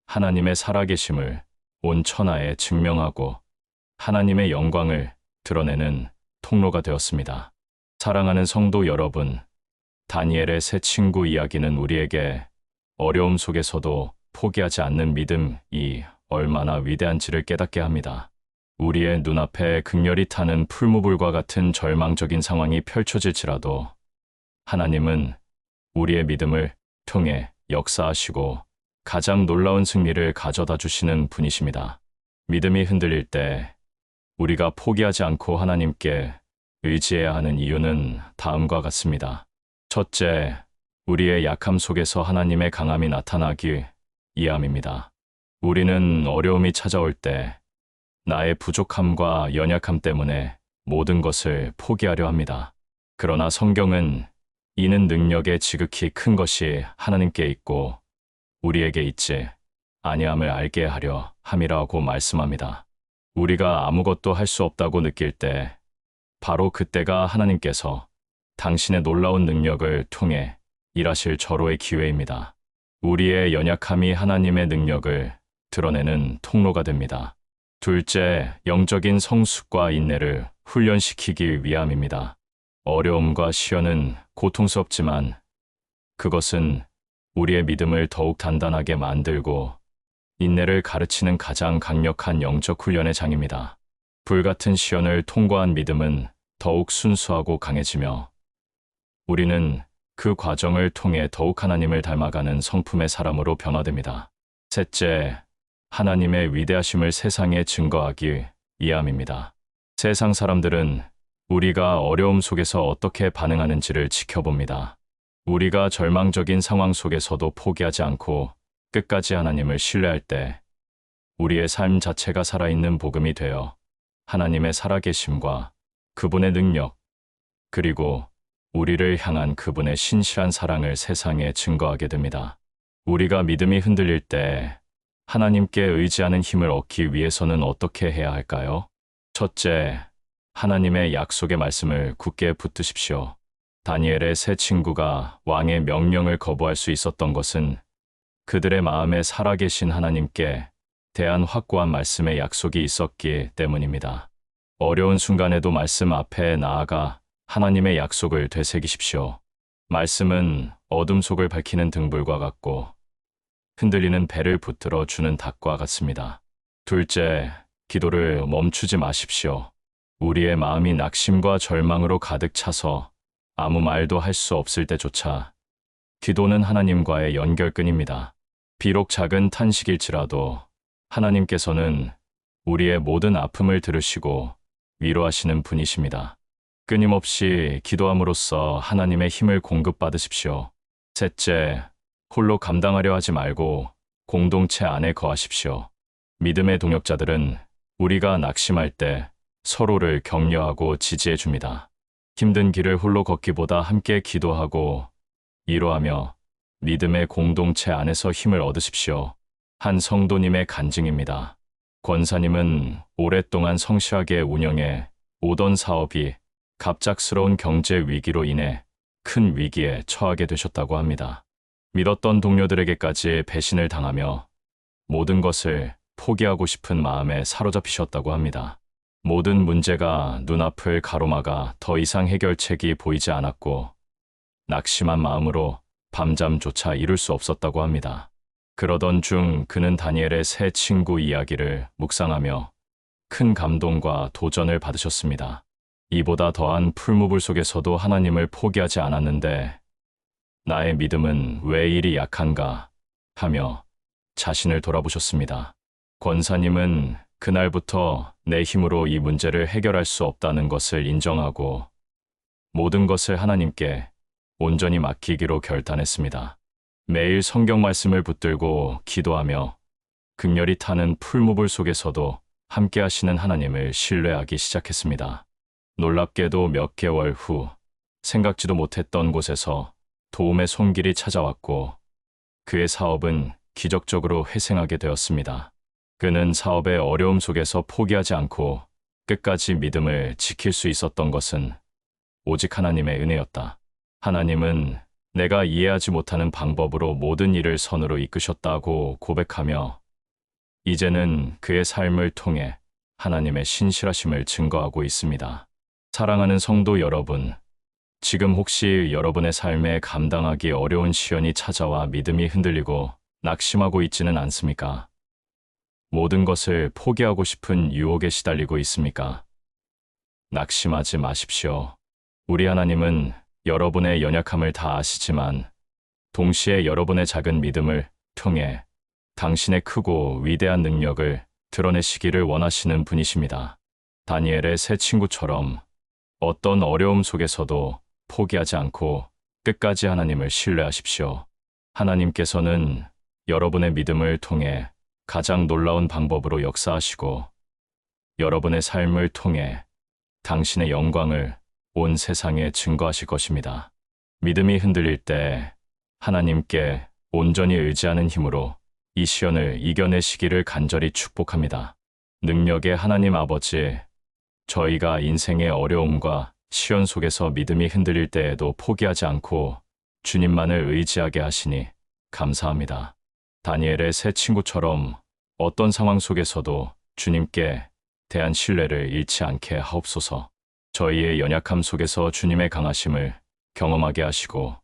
하나님의 살아계심을 온 천하에 증명하고 하나님의 영광을 드러내는 통로가 되었습니다. 사랑하는 성도 여러분, 다니엘의 세 친구 이야기는 우리에게 어려움 속에서도 포기하지 않는 믿음이 얼마나 위대한지를 깨닫게 합니다. 우리의 눈앞에 극렬히 타는 풀무불과 같은 절망적인 상황이 펼쳐질지라도 하나님은 우리의 믿음을 통해 역사하시고 가장 놀라운 승리를 가져다 주시는 분이십니다. 믿음이 흔들릴 때 우리가 포기하지 않고 하나님께 의지해야 하는 이유는 다음과 같습니다. 첫째, 우리의 약함 속에서 하나님의 강함이 나타나기 위함입니다. 우리는 어려움이 찾아올 때 나의 부족함과 연약함 때문에 모든 것을 포기하려 합니다. 그러나 성경은 이는 능력의 지극히 큰 것이 하나님께 있고 우리에게 있지 아니함을 알게 하려 함이라고 말씀합니다. 우리가 아무것도 할 수 없다고 느낄 때 바로 그때가 하나님께서 당신의 놀라운 능력을 통해 일하실 절호의 기회입니다. 우리의 연약함이 하나님의 능력을 드러내는 통로가 됩니다. 둘째, 영적인 성숙과 인내를 훈련시키기 위함입니다. 어려움과 시련은 고통스럽지만 그것은 우리의 믿음을 더욱 단단하게 만들고 인내를 가르치는 가장 강력한 영적 훈련의 장입니다. 불같은 시련을 통과한 믿음은 더욱 순수하고 강해지며 우리는 그 과정을 통해 더욱 하나님을 닮아가는 성품의 사람으로 변화됩니다. 셋째, 하나님의 위대하심을 세상에 증거하기 위함입니다. 세상 사람들은 우리가 어려움 속에서 어떻게 반응하는지를 지켜봅니다. 우리가 절망적인 상황 속에서도 포기하지 않고 끝까지 하나님을 신뢰할 때 우리의 삶 자체가 살아있는 복음이 되어 하나님의 살아계심과 그분의 능력 그리고 우리를 향한 그분의 신실한 사랑을 세상에 증거하게 됩니다. 우리가 믿음이 흔들릴 때 하나님께 의지하는 힘을 얻기 위해서는 어떻게 해야 할까요? 첫째, 하나님의 약속의 말씀을 굳게 붙드십시오. 다니엘의 세 친구가 왕의 명령을 거부할 수 있었던 것은 그들의 마음에 살아계신 하나님께 대한 확고한 말씀의 약속이 있었기 때문입니다. 어려운 순간에도 말씀 앞에 나아가 하나님의 약속을 되새기십시오. 말씀은 어둠 속을 밝히는 등불과 같고 흔들리는 배를 붙들어 주는 닭과 같습니다. 둘째, 기도를 멈추지 마십시오. 우리의 마음이 낙심과 절망으로 가득 차서 아무 말도 할 수 없을 때조차 기도는 하나님과의 연결끈입니다. 비록 작은 탄식일지라도 하나님께서는 우리의 모든 아픔을 들으시고 위로하시는 분이십니다. 끊임없이 기도함으로써 하나님의 힘을 공급받으십시오. 셋째, 홀로 감당하려 하지 말고 공동체 안에 거하십시오. 믿음의 동역자들은 우리가 낙심할 때 서로를 격려하고 지지해 줍니다. 힘든 길을 홀로 걷기보다 함께 기도하고 위로하며 믿음의 공동체 안에서 힘을 얻으십시오. 한 성도님의 간증입니다. 권사님은 오랫동안 성실하게 운영해 오던 사업이 갑작스러운 경제 위기로 인해 큰 위기에 처하게 되셨다고 합니다. 믿었던 동료들에게까지 배신을 당하며 모든 것을 포기하고 싶은 마음에 사로잡히셨다고 합니다. 모든 문제가 눈앞을 가로막아 더 이상 해결책이 보이지 않았고 낙심한 마음으로 밤잠조차 이룰 수 없었다고 합니다. 그러던 중 그는 다니엘의 새 친구 이야기를 묵상하며 큰 감동과 도전을 받으셨습니다. 이보다 더한 풀무불 속에서도 하나님을 포기하지 않았는데 나의 믿음은 왜 이리 약한가 하며 자신을 돌아보셨습니다. 권사님은 그날부터 내 힘으로 이 문제를 해결할 수 없다는 것을 인정하고 모든 것을 하나님께 온전히 맡기기로 결단했습니다. 매일 성경 말씀을 붙들고 기도하며 극렬히 타는 풀무불 속에서도 함께 하시는 하나님을 신뢰하기 시작했습니다. 놀랍게도 몇 개월 후 생각지도 못했던 곳에서 도움의 손길이 찾아왔고 그의 사업은 기적적으로 회생하게 되었습니다. 그는 사업의 어려움 속에서 포기하지 않고 끝까지 믿음을 지킬 수 있었던 것은 오직 하나님의 은혜였다. 하나님은 내가 이해하지 못하는 방법으로 모든 일을 선으로 이끄셨다고 고백하며 이제는 그의 삶을 통해 하나님의 신실하심을 증거하고 있습니다. 사랑하는 성도 여러분, 지금 혹시 여러분의 삶에 감당하기 어려운 시련이 찾아와 믿음이 흔들리고 낙심하고 있지는 않습니까? 모든 것을 포기하고 싶은 유혹에 시달리고 있습니까? 낙심하지 마십시오. 우리 하나님은 여러분의 연약함을 다 아시지만 동시에 여러분의 작은 믿음을 통해 당신의 크고 위대한 능력을 드러내시기를 원하시는 분이십니다. 다니엘의 새 친구처럼 어떤 어려움 속에서도 포기하지 않고 끝까지 하나님을 신뢰하십시오. 하나님께서는 여러분의 믿음을 통해 가장 놀라운 방법으로 역사하시고 여러분의 삶을 통해 당신의 영광을 온 세상에 증거하실 것입니다. 믿음이 흔들릴 때 하나님께 온전히 의지하는 힘으로 이 시련을 이겨내시기를 간절히 축복합니다. 능력의 하나님 아버지, 저희가 인생의 어려움과 시련 속에서 믿음이 흔들릴 때에도 포기하지 않고 주님만을 의지하게 하시니 감사합니다. 다니엘의 새 친구처럼 어떤 상황 속에서도 주님께 대한 신뢰를 잃지 않게 하옵소서. 저희의 연약함 속에서 주님의 강하심을 경험하게 하시고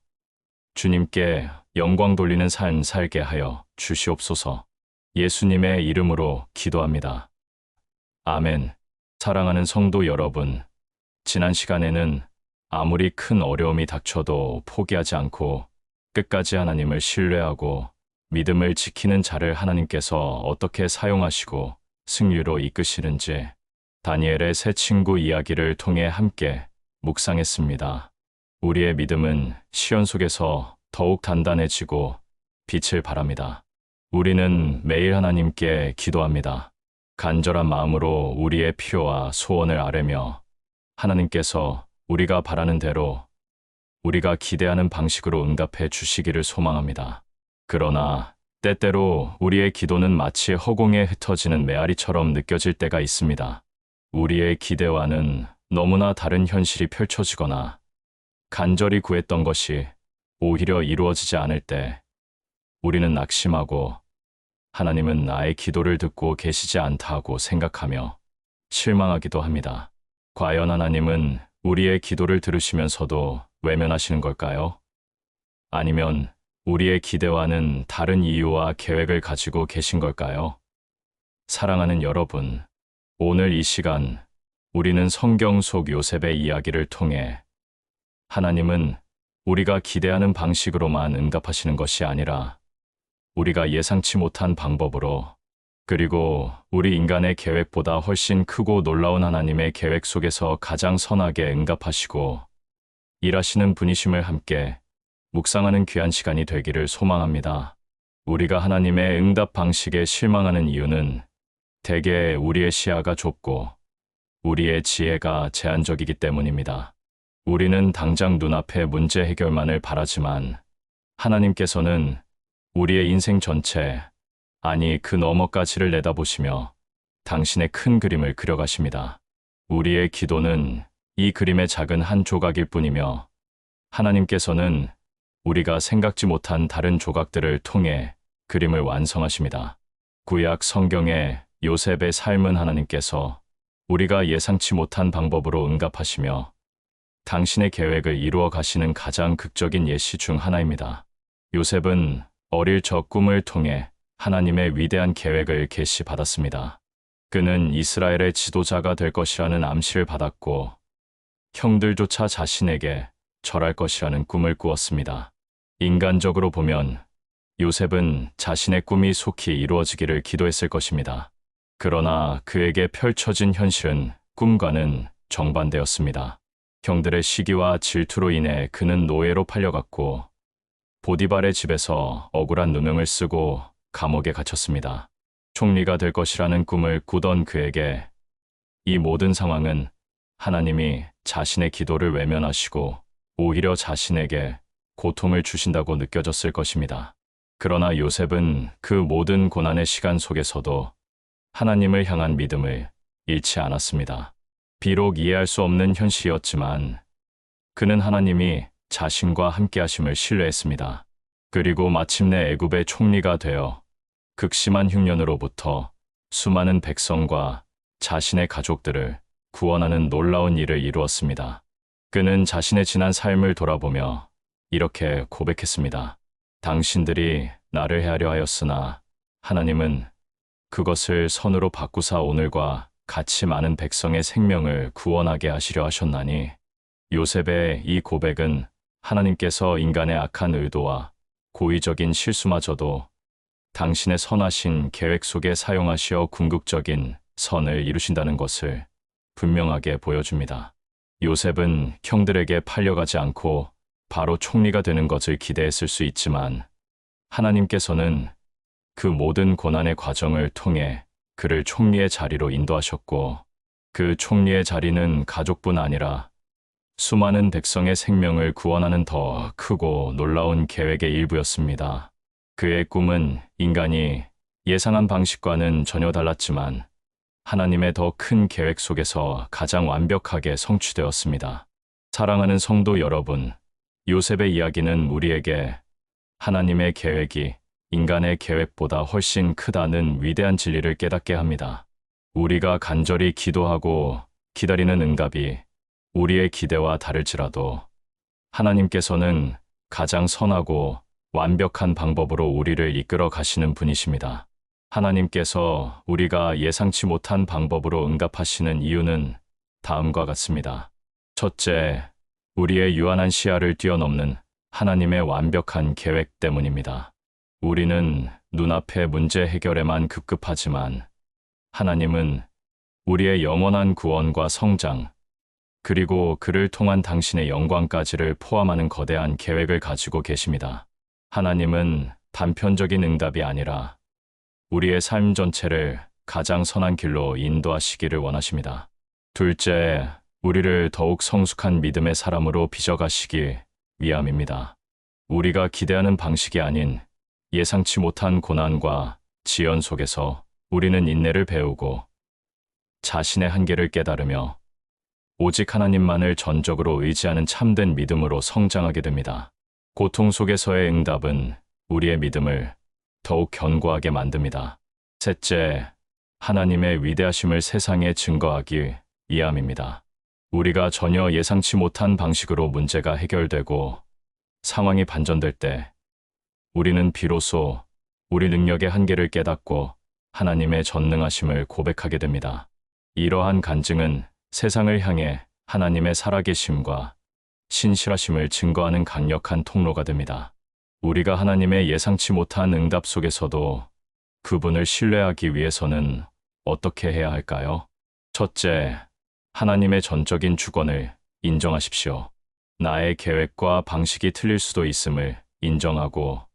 주님께 영광 돌리는 삶 살게 하여 주시옵소서. 예수님의 이름으로 기도합니다. 아멘. 사랑하는 성도 여러분, 지난 시간에는 아무리 큰 어려움이 닥쳐도 포기하지 않고 끝까지 하나님을 신뢰하고 믿음을 지키는 자를 하나님께서 어떻게 사용하시고 승리로 이끄시는지 다니엘의 새 친구 이야기를 통해 함께 묵상했습니다. 우리의 믿음은 시련 속에서 더욱 단단해지고 빛을 발합니다. 우리는 매일 하나님께 기도합니다. 간절한 마음으로 우리의 필요와 소원을 아뢰며 하나님께서 우리가 바라는 대로 우리가 기대하는 방식으로 응답해 주시기를 소망합니다. 그러나 때때로 우리의 기도는 마치 허공에 흩어지는 메아리처럼 느껴질 때가 있습니다. 우리의 기대와는 너무나 다른 현실이 펼쳐지거나 간절히 구했던 것이 오히려 이루어지지 않을 때 우리는 낙심하고 하나님은 나의 기도를 듣고 계시지 않다고 생각하며 실망하기도 합니다. 과연 하나님은 우리의 기도를 들으시면서도 외면하시는 걸까요? 아니면 우리의 기대와는 다른 이유와 계획을 가지고 계신 걸까요? 사랑하는 여러분, 오늘 이 시간 우리는 성경 속 요셉의 이야기를 통해 하나님은 우리가 기대하는 방식으로만 응답하시는 것이 아니라 우리가 예상치 못한 방법으로 그리고 우리 인간의 계획보다 훨씬 크고 놀라운 하나님의 계획 속에서 가장 선하게 응답하시고 일하시는 분이심을 함께 묵상하는 귀한 시간이 되기를 소망합니다. 우리가 하나님의 응답 방식에 실망하는 이유는 대개 우리의 시야가 좁고 우리의 지혜가 제한적이기 때문입니다. 우리는 당장 눈앞의 문제 해결만을 바라지만 하나님께서는 우리의 인생 전체, 아니 그 너머까지를 내다보시며 당신의 큰 그림을 그려가십니다. 우리의 기도는 이 그림의 작은 한 조각일 뿐이며 하나님께서는 우리가 생각지 못한 다른 조각들을 통해 그림을 완성하십니다. 구약 성경의 요셉의 삶은 하나님께서 우리가 예상치 못한 방법으로 응답하시며 당신의 계획을 이루어 가시는 가장 극적인 예시 중 하나입니다. 요셉은 어릴 적 꿈을 통해 하나님의 위대한 계획을 계시받았습니다. 그는 이스라엘의 지도자가 될 것이라는 암시를 받았고 형들조차 자신에게 절할 것이라는 꿈을 꾸었습니다. 인간적으로 보면 요셉은 자신의 꿈이 속히 이루어지기를 기도했을 것입니다. 그러나 그에게 펼쳐진 현실은 꿈과는 정반대였습니다. 형들의 시기와 질투로 인해 그는 노예로 팔려갔고 보디발의 집에서 억울한 누명을 쓰고 감옥에 갇혔습니다. 총리가 될 것이라는 꿈을 꾸던 그에게 이 모든 상황은 하나님이 자신의 기도를 외면하시고 오히려 자신에게 고통을 주신다고 느껴졌을 것입니다. 그러나 요셉은 그 모든 고난의 시간 속에서도 하나님을 향한 믿음을 잃지 않았습니다. 비록 이해할 수 없는 현실이었지만 그는 하나님이 자신과 함께 하심을 신뢰했습니다. 그리고 마침내 애굽의 총리가 되어 극심한 흉년으로부터 수많은 백성과 자신의 가족들을 구원하는 놀라운 일을 이루었습니다. 그는 자신의 지난 삶을 돌아보며 이렇게 고백했습니다. 당신들이 나를 해하려 하였으나 하나님은 그것을 선으로 바꾸사 오늘과 같이 많은 백성의 생명을 구원하게 하시려 하셨나니 요셉의 이 고백은 하나님께서 인간의 악한 의도와 고의적인 실수마저도 당신의 선하신 계획 속에 사용하시어 궁극적인 선을 이루신다는 것을 분명하게 보여줍니다. 요셉은 형들에게 팔려가지 않고 바로 총리가 되는 것을 기대했을 수 있지만 하나님께서는 그 모든 고난의 과정을 통해 그를 총리의 자리로 인도하셨고 그 총리의 자리는 가족뿐 아니라 수많은 백성의 생명을 구원하는 더 크고 놀라운 계획의 일부였습니다. 그의 꿈은 인간이 예상한 방식과는 전혀 달랐지만 하나님의 더 큰 계획 속에서 가장 완벽하게 성취되었습니다. 사랑하는 성도 여러분, 요셉의 이야기는 우리에게 하나님의 계획이 인간의 계획보다 훨씬 크다는 위대한 진리를 깨닫게 합니다. 우리가 간절히 기도하고 기다리는 응답이 우리의 기대와 다를지라도 하나님께서는 가장 선하고 완벽한 방법으로 우리를 이끌어 가시는 분이십니다. 하나님께서 우리가 예상치 못한 방법으로 응답하시는 이유는 다음과 같습니다. 첫째, 우리의 유한한 시야를 뛰어넘는 하나님의 완벽한 계획 때문입니다. 우리는 눈앞의 문제 해결에만 급급하지만 하나님은 우리의 영원한 구원과 성장, 그리고 그를 통한 당신의 영광까지를 포함하는 거대한 계획을 가지고 계십니다. 하나님은 단편적인 응답이 아니라 우리의 삶 전체를 가장 선한 길로 인도하시기를 원하십니다. 둘째, 우리를 더욱 성숙한 믿음의 사람으로 빚어가시기 위함입니다. 우리가 기대하는 방식이 아닌 예상치 못한 고난과 지연 속에서 우리는 인내를 배우고 자신의 한계를 깨달으며 오직 하나님만을 전적으로 의지하는 참된 믿음으로 성장하게 됩니다. 고통 속에서의 응답은 우리의 믿음을 더욱 견고하게 만듭니다. 셋째, 하나님의 위대하심을 세상에 증거하기 위함입니다. 우리가 전혀 예상치 못한 방식으로 문제가 해결되고 상황이 반전될 때 우리는 비로소 우리 능력의 한계를 깨닫고 하나님의 전능하심을 고백하게 됩니다. 이러한 간증은 세상을 향해 하나님의 살아계심과 신실하심을 증거하는 강력한 통로가 됩니다. 우리가 하나님의 예상치 못한 응답 속에서도 그분을 신뢰하기 위해서는 어떻게 해야 할까요? 첫째, 하나님의 전적인 주권을 인정하십시오. 나의 계획과 방식이 틀릴 수도 있음을 인정하고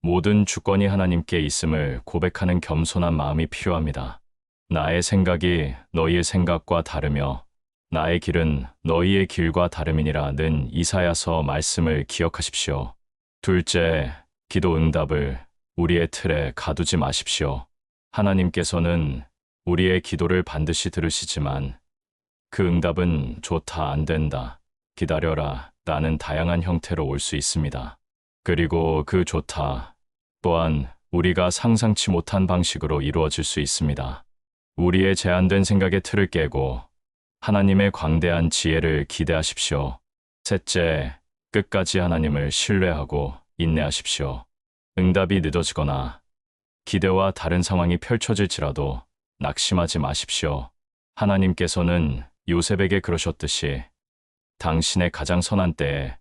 모든 주권이 하나님께 있음을 고백하는 겸손한 마음이 필요합니다. 나의 생각이 너희의 생각과 다르며 나의 길은 너희의 길과 다름이니라는 이사야서 말씀을 기억하십시오. 둘째, 기도 응답을 우리의 틀에 가두지 마십시오. 하나님께서는 우리의 기도를 반드시 들으시지만 그 응답은 좋다, 안 된다, 기다려라 라는 다양한 형태로 올 수 있습니다. 그리고 그 좋다 또한 우리가 상상치 못한 방식으로 이루어질 수 있습니다. 우리의 제한된 생각의 틀을 깨고 하나님의 광대한 지혜를 기대하십시오. 셋째, 끝까지 하나님을 신뢰하고 인내하십시오. 응답이 늦어지거나 기대와 다른 상황이 펼쳐질지라도 낙심하지 마십시오. 하나님께서는 요셉에게 그러셨듯이 당신의 가장 선한 때에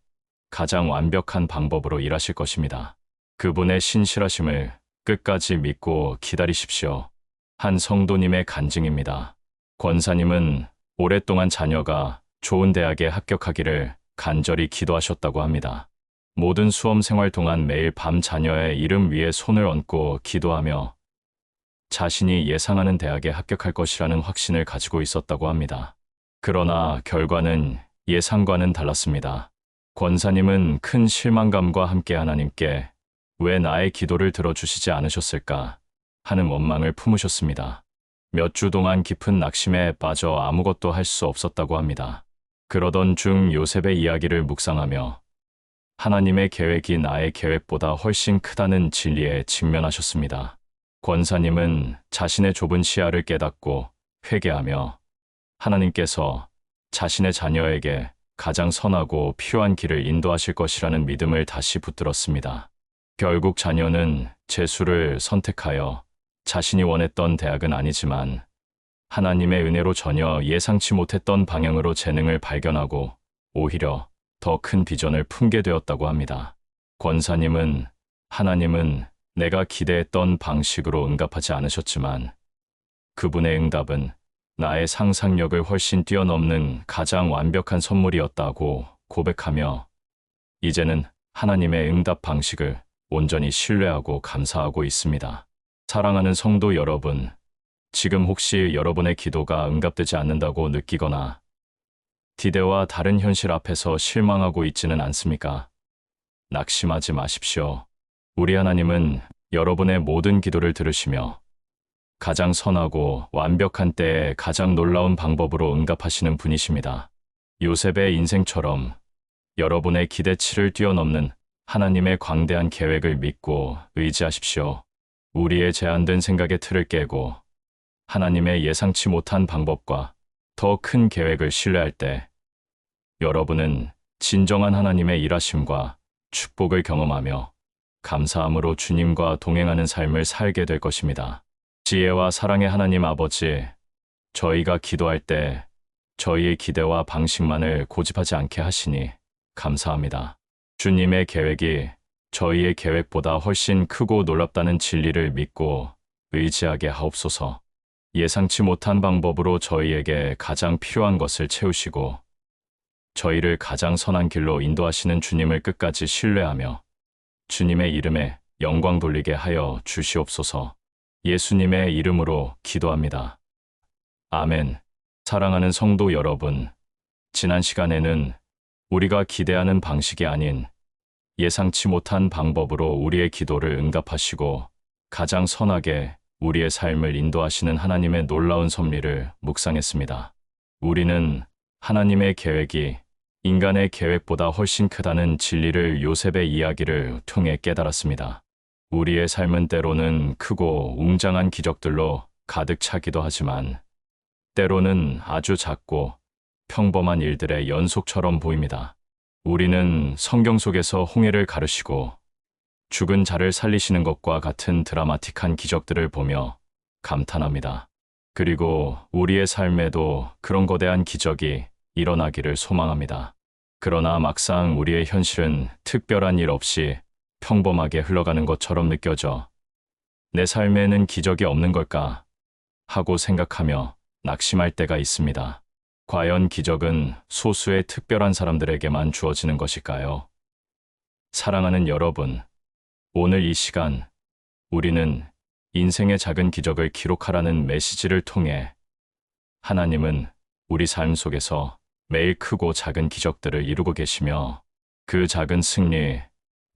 가장 완벽한 방법으로 일하실 것입니다. 그분의 신실하심을 끝까지 믿고 기다리십시오. 한 성도님의 간증입니다. 권사님은 오랫동안 자녀가 좋은 대학에 합격하기를 간절히 기도하셨다고 합니다. 모든 수험 생활 동안 매일 밤 자녀의 이름 위에 손을 얹고 기도하며 자신이 예상하는 대학에 합격할 것이라는 확신을 가지고 있었다고 합니다. 그러나 결과는 예상과는 달랐습니다. 권사님은 큰 실망감과 함께 하나님께 왜 나의 기도를 들어주시지 않으셨을까 하는 원망을 품으셨습니다. 몇 주 동안 깊은 낙심에 빠져 아무것도 할 수 없었다고 합니다. 그러던 중 요셉의 이야기를 묵상하며 하나님의 계획이 나의 계획보다 훨씬 크다는 진리에 직면하셨습니다. 권사님은 자신의 좁은 시야를 깨닫고 회개하며 하나님께서 자신의 자녀에게 가장 선하고 필요한 길을 인도하실 것이라는 믿음을 다시 붙들었습니다. 결국 자녀는 재수를 선택하여 자신이 원했던 대학은 아니지만 하나님의 은혜로 전혀 예상치 못했던 방향으로 재능을 발견하고 오히려 더 큰 비전을 품게 되었다고 합니다. 권사님은 하나님은 내가 기대했던 방식으로 응답하지 않으셨지만 그분의 응답은 나의 상상력을 훨씬 뛰어넘는 가장 완벽한 선물이었다고 고백하며 이제는 하나님의 응답 방식을 온전히 신뢰하고 감사하고 있습니다. 사랑하는 성도 여러분, 지금 혹시 여러분의 기도가 응답되지 않는다고 느끼거나 기대와 다른 현실 앞에서 실망하고 있지는 않습니까? 낙심하지 마십시오. 우리 하나님은 여러분의 모든 기도를 들으시며 가장 선하고 완벽한 때에 가장 놀라운 방법으로 응답하시는 분이십니다. 요셉의 인생처럼 여러분의 기대치를 뛰어넘는 하나님의 광대한 계획을 믿고 의지하십시오. 우리의 제한된 생각의 틀을 깨고 하나님의 예상치 못한 방법과 더 큰 계획을 신뢰할 때 여러분은 진정한 하나님의 일하심과 축복을 경험하며 감사함으로 주님과 동행하는 삶을 살게 될 것입니다. 지혜와 사랑의 하나님 아버지, 저희가 기도할 때 저희의 기대와 방식만을 고집하지 않게 하시니 감사합니다. 주님의 계획이 저희의 계획보다 훨씬 크고 놀랍다는 진리를 믿고 의지하게 하옵소서. 예상치 못한 방법으로 저희에게 가장 필요한 것을 채우시고 저희를 가장 선한 길로 인도하시는 주님을 끝까지 신뢰하며 주님의 이름에 영광 돌리게 하여 주시옵소서. 예수님의 이름으로 기도합니다. 아멘. 사랑하는 성도 여러분, 지난 시간에는 우리가 기대하는 방식이 아닌 예상치 못한 방법으로 우리의 기도를 응답하시고 가장 선하게 우리의 삶을 인도하시는 하나님의 놀라운 섭리를 묵상했습니다. 우리는 하나님의 계획이 인간의 계획보다 훨씬 크다는 진리를 요셉의 이야기를 통해 깨달았습니다. 우리의 삶은 때로는 크고 웅장한 기적들로 가득 차기도 하지만 때로는 아주 작고 평범한 일들의 연속처럼 보입니다. 우리는 성경 속에서 홍해를 가르시고 죽은 자를 살리시는 것과 같은 드라마틱한 기적들을 보며 감탄합니다. 그리고 우리의 삶에도 그런 거대한 기적이 일어나기를 소망합니다. 그러나 막상 우리의 현실은 특별한 일 없이 평범하게 흘러가는 것처럼 느껴져 내 삶에는 기적이 없는 걸까 하고 생각하며 낙심할 때가 있습니다. 과연 기적은 소수의 특별한 사람들에게만 주어지는 것일까요? 사랑하는 여러분, 오늘 이 시간 우리는 인생의 작은 기적을 기록하라는 메시지를 통해 하나님은 우리 삶 속에서 매일 크고 작은 기적들을 이루고 계시며 그 작은 승리,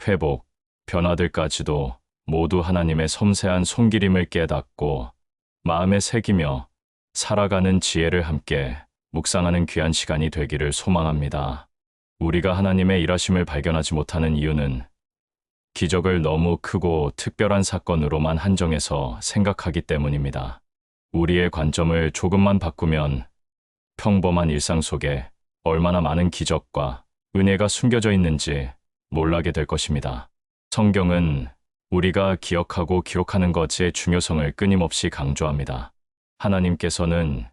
회복, 변화들까지도 모두 하나님의 섬세한 손길임을 깨닫고 마음에 새기며 살아가는 지혜를 함께 묵상하는 귀한 시간이 되기를 소망합니다. 우리가 하나님의 일하심을 발견하지 못하는 이유는 기적을 너무 크고 특별한 사건으로만 한정해서 생각하기 때문입니다. 우리의 관점을 조금만 바꾸면 평범한 일상 속에 얼마나 많은 기적과 은혜가 숨겨져 있는지 몰라게 될 것입니다. 성경은 우리가 기억하고 기록하는 것의 중요성을 끊임없이 강조합니다. 하나님께서는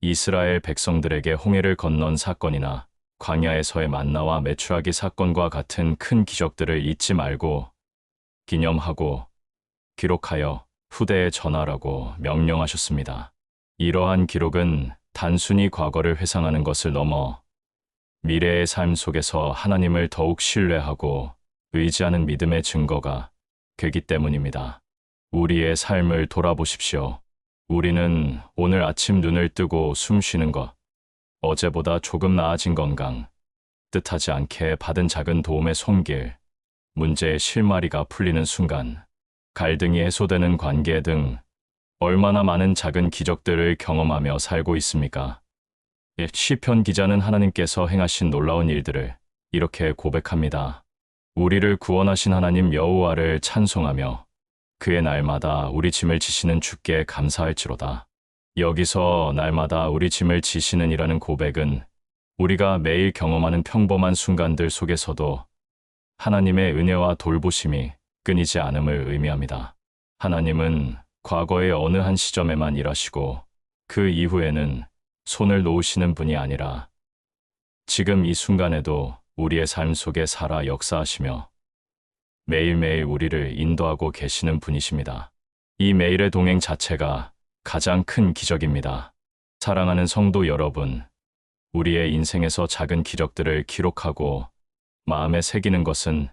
이스라엘 백성들에게 홍해를 건넌 사건이나 광야에서의 만나와 메추라기 사건과 같은 큰 기적들을 잊지 말고 기념하고 기록하여 후대에 전하라고 명령하셨습니다. 이러한 기록은 단순히 과거를 회상하는 것을 넘어 미래의 삶 속에서 하나님을 더욱 신뢰하고 의지하는 믿음의 증거가 되기 때문입니다. 우리의 삶을 돌아보십시오. 우리는 오늘 아침 눈을 뜨고 숨 쉬는 것, 어제보다 조금 나아진 건강, 뜻하지 않게 받은 작은 도움의 손길, 문제의 실마리가 풀리는 순간, 갈등이 해소되는 관계 등 얼마나 많은 작은 기적들을 경험하며 살고 있습니까? 시편 기자는 하나님께서 행하신 놀라운 일들을 이렇게 고백합니다. 우리를 구원하신 하나님 여호와를 찬송하며 그의 날마다 우리 짐을 지시는 주께 감사할지로다. 여기서 날마다 우리 짐을 지시는 이라는 고백은 우리가 매일 경험하는 평범한 순간들 속에서도 하나님의 은혜와 돌보심이 끊이지 않음을 의미합니다. 하나님은 과거의 어느 한 시점에만 일하시고 그 이후에는 손을 놓으시는 분이 아니라 지금 이 순간에도 우리의 삶 속에 살아 역사하시며 매일매일 우리를 인도하고 계시는 분이십니다. 이 매일의 동행 자체가 가장 큰 기적입니다. 사랑하는 성도 여러분, 우리의 인생에서 작은 기적들을 기록하고 마음에 새기는 것은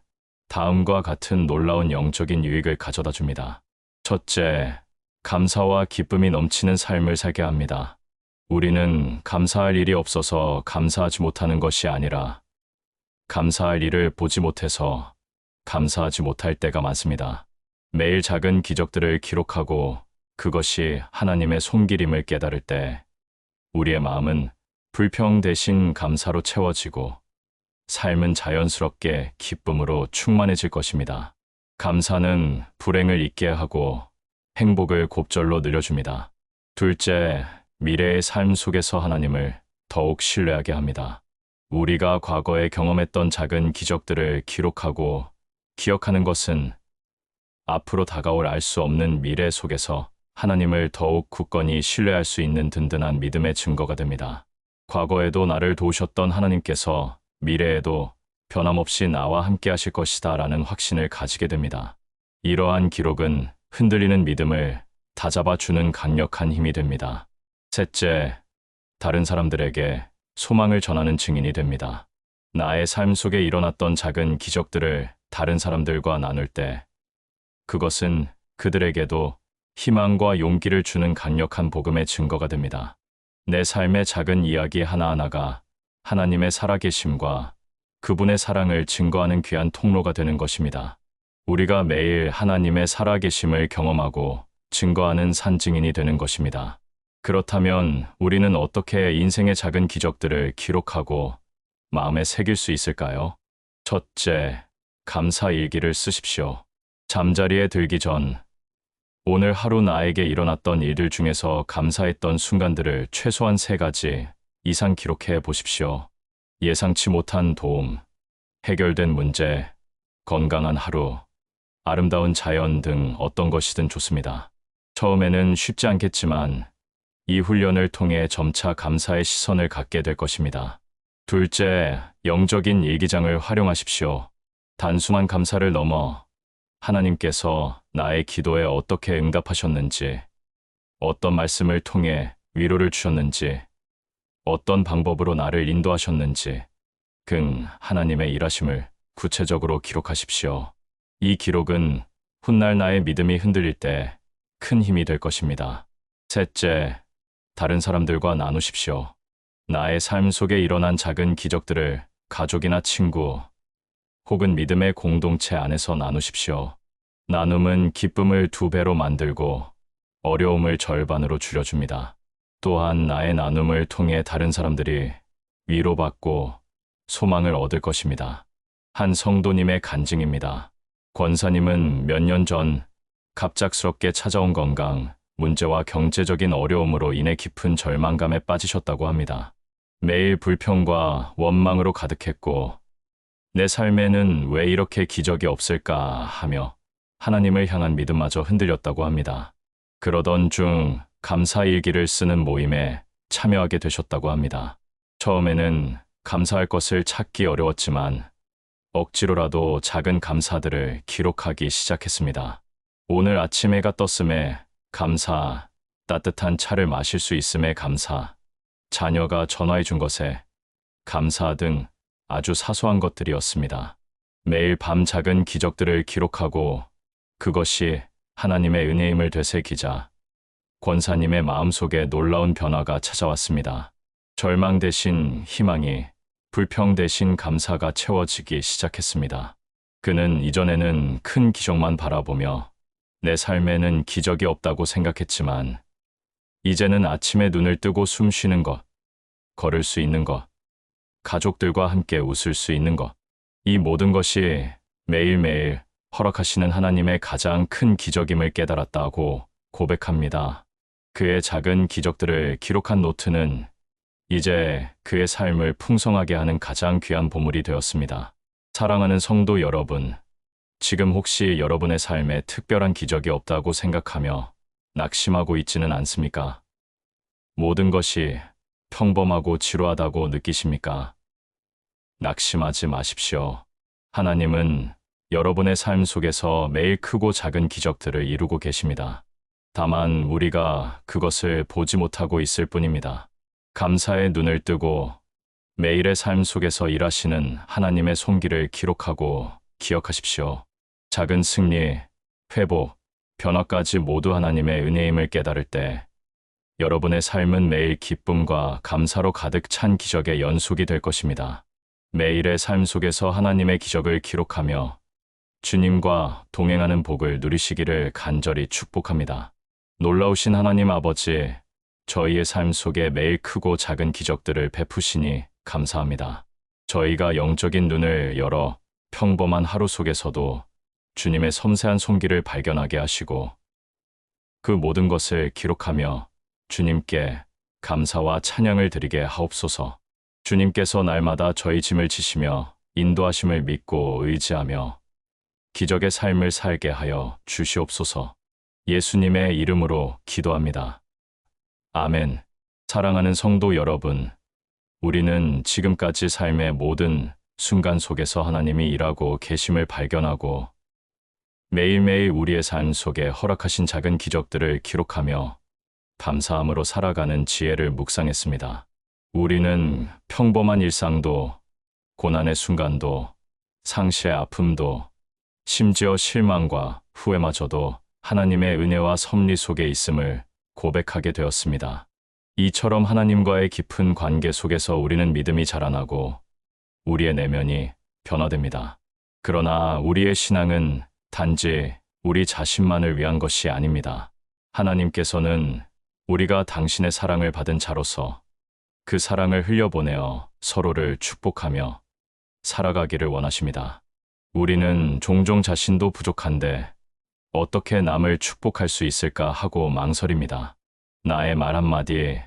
다음과 같은 놀라운 영적인 유익을 가져다 줍니다. 첫째, 감사와 기쁨이 넘치는 삶을 살게 합니다. 우리는 감사할 일이 없어서 감사하지 못하는 것이 아니라 감사할 일을 보지 못해서 감사하지 못할 때가 많습니다. 매일 작은 기적들을 기록하고 그것이 하나님의 손길임을 깨달을 때 우리의 마음은 불평 대신 감사로 채워지고 삶은 자연스럽게 기쁨으로 충만해질 것입니다. 감사는 불행을 잊게 하고 행복을 곱절로 늘려줍니다. 둘째, 미래의 삶 속에서 하나님을 더욱 신뢰하게 합니다. 우리가 과거에 경험했던 작은 기적들을 기록하고 기억하는 것은 앞으로 다가올 알 수 없는 미래 속에서 하나님을 더욱 굳건히 신뢰할 수 있는 든든한 믿음의 증거가 됩니다. 과거에도 나를 도우셨던 하나님께서 미래에도 변함없이 나와 함께 하실 것이다 라는 확신을 가지게 됩니다. 이러한 기록은 흔들리는 믿음을 다잡아주는 강력한 힘이 됩니다. 셋째, 다른 사람들에게 소망을 전하는 증인이 됩니다. 나의 삶 속에 일어났던 작은 기적들을 다른 사람들과 나눌 때 그것은 그들에게도 희망과 용기를 주는 강력한 복음의 증거가 됩니다. 내 삶의 작은 이야기 하나하나가 하나님의 살아계심과 그분의 사랑을 증거하는 귀한 통로가 되는 것입니다. 우리가 매일 하나님의 살아계심을 경험하고 증거하는 산증인이 되는 것입니다. 그렇다면 우리는 어떻게 인생의 작은 기적들을 기록하고 마음에 새길 수 있을까요? 첫째, 감사 일기를 쓰십시오. 잠자리에 들기 전 오늘 하루 나에게 일어났던 일들 중에서 감사했던 순간들을 최소한 3가지 이상 기록해 보십시오. 예상치 못한 도움, 해결된 문제, 건강한 하루, 아름다운 자연 등 어떤 것이든 좋습니다. 처음에는 쉽지 않겠지만 이 훈련을 통해 점차 감사의 시선을 갖게 될 것입니다. 둘째, 영적인 일기장을 활용하십시오. 단순한 감사를 넘어 하나님께서 나의 기도에 어떻게 응답하셨는지, 어떤 말씀을 통해 위로를 주셨는지, 어떤 방법으로 나를 인도하셨는지 등 하나님의 일하심을 구체적으로 기록하십시오. 이 기록은 훗날 나의 믿음이 흔들릴 때 큰 힘이 될 것입니다. 셋째, 다른 사람들과 나누십시오. 나의 삶 속에 일어난 작은 기적들을 가족이나 친구 혹은 믿음의 공동체 안에서 나누십시오. 나눔은 기쁨을 2배로 만들고 어려움을 절반으로 줄여줍니다. 또한 나의 나눔을 통해 다른 사람들이 위로받고 소망을 얻을 것입니다. 한 성도님의 간증입니다. 권사님은 몇 년 전 갑작스럽게 찾아온 건강 문제와 경제적인 어려움으로 인해 깊은 절망감에 빠지셨다고 합니다. 매일 불평과 원망으로 가득했고 내 삶에는 왜 이렇게 기적이 없을까 하며 하나님을 향한 믿음마저 흔들렸다고 합니다. 그러던 중 감사일기를 쓰는 모임에 참여하게 되셨다고 합니다. 처음에는 감사할 것을 찾기 어려웠지만 억지로라도 작은 감사들을 기록하기 시작했습니다. 오늘 아침 해가 떴음에 감사, 따뜻한 차를 마실 수 있음에 감사, 자녀가 전화해 준 것에 감사 등 아주 사소한 것들이었습니다. 매일 밤 작은 기적들을 기록하고 그것이 하나님의 은혜임을 되새기자 권사님의 마음속에 놀라운 변화가 찾아왔습니다. 절망 대신 희망이, 불평 대신 감사가 채워지기 시작했습니다. 그는 이전에는 큰 기적만 바라보며 내 삶에는 기적이 없다고 생각했지만 이제는 아침에 눈을 뜨고 숨 쉬는 것, 걸을 수 있는 것, 가족들과 함께 웃을 수 있는 것, 이 모든 것이 매일매일 허락하시는 하나님의 가장 큰 기적임을 깨달았다고 고백합니다. 그의 작은 기적들을 기록한 노트는 이제 그의 삶을 풍성하게 하는 가장 귀한 보물이 되었습니다. 사랑하는 성도 여러분, 지금 혹시 여러분의 삶에 특별한 기적이 없다고 생각하며 낙심하고 있지는 않습니까? 모든 것이 평범하고 지루하다고 느끼십니까? 낙심하지 마십시오. 하나님은 여러분의 삶 속에서 매일 크고 작은 기적들을 이루고 계십니다. 다만 우리가 그것을 보지 못하고 있을 뿐입니다. 감사의 눈을 뜨고 매일의 삶 속에서 일하시는 하나님의 손길을 기록하고 기억하십시오. 작은 승리, 회복, 변화까지 모두 하나님의 은혜임을 깨달을 때 여러분의 삶은 매일 기쁨과 감사로 가득 찬 기적의 연속이 될 것입니다. 매일의 삶 속에서 하나님의 기적을 기록하며 주님과 동행하는 복을 누리시기를 간절히 축복합니다. 놀라우신 하나님 아버지, 저희의 삶 속에 매일 크고 작은 기적들을 베푸시니 감사합니다. 저희가 영적인 눈을 열어 평범한 하루 속에서도 주님의 섬세한 손길을 발견하게 하시고 그 모든 것을 기록하며 주님께 감사와 찬양을 드리게 하옵소서. 주님께서 날마다 저희 짐을 지시며 인도하심을 믿고 의지하며 기적의 삶을 살게 하여 주시옵소서. 예수님의 이름으로 기도합니다. 아멘. 사랑하는 성도 여러분, 우리는 지금까지 삶의 모든 순간 속에서 하나님이 일하고 계심을 발견하고 매일매일 우리의 삶 속에 허락하신 작은 기적들을 기록하며 감사함으로 살아가는 지혜를 묵상했습니다. 우리는 평범한 일상도, 고난의 순간도, 상실의 아픔도, 심지어 실망과 후회마저도 하나님의 은혜와 섭리 속에 있음을 고백하게 되었습니다. 이처럼 하나님과의 깊은 관계 속에서 우리는 믿음이 자라나고 우리의 내면이 변화됩니다. 그러나 우리의 신앙은 단지 우리 자신만을 위한 것이 아닙니다. 하나님께서는 우리가 당신의 사랑을 받은 자로서 그 사랑을 흘려보내어 서로를 축복하며 살아가기를 원하십니다. 우리는 종종 자신도 부족한데 어떻게 남을 축복할 수 있을까 하고 망설입니다. 나의 말 한마디,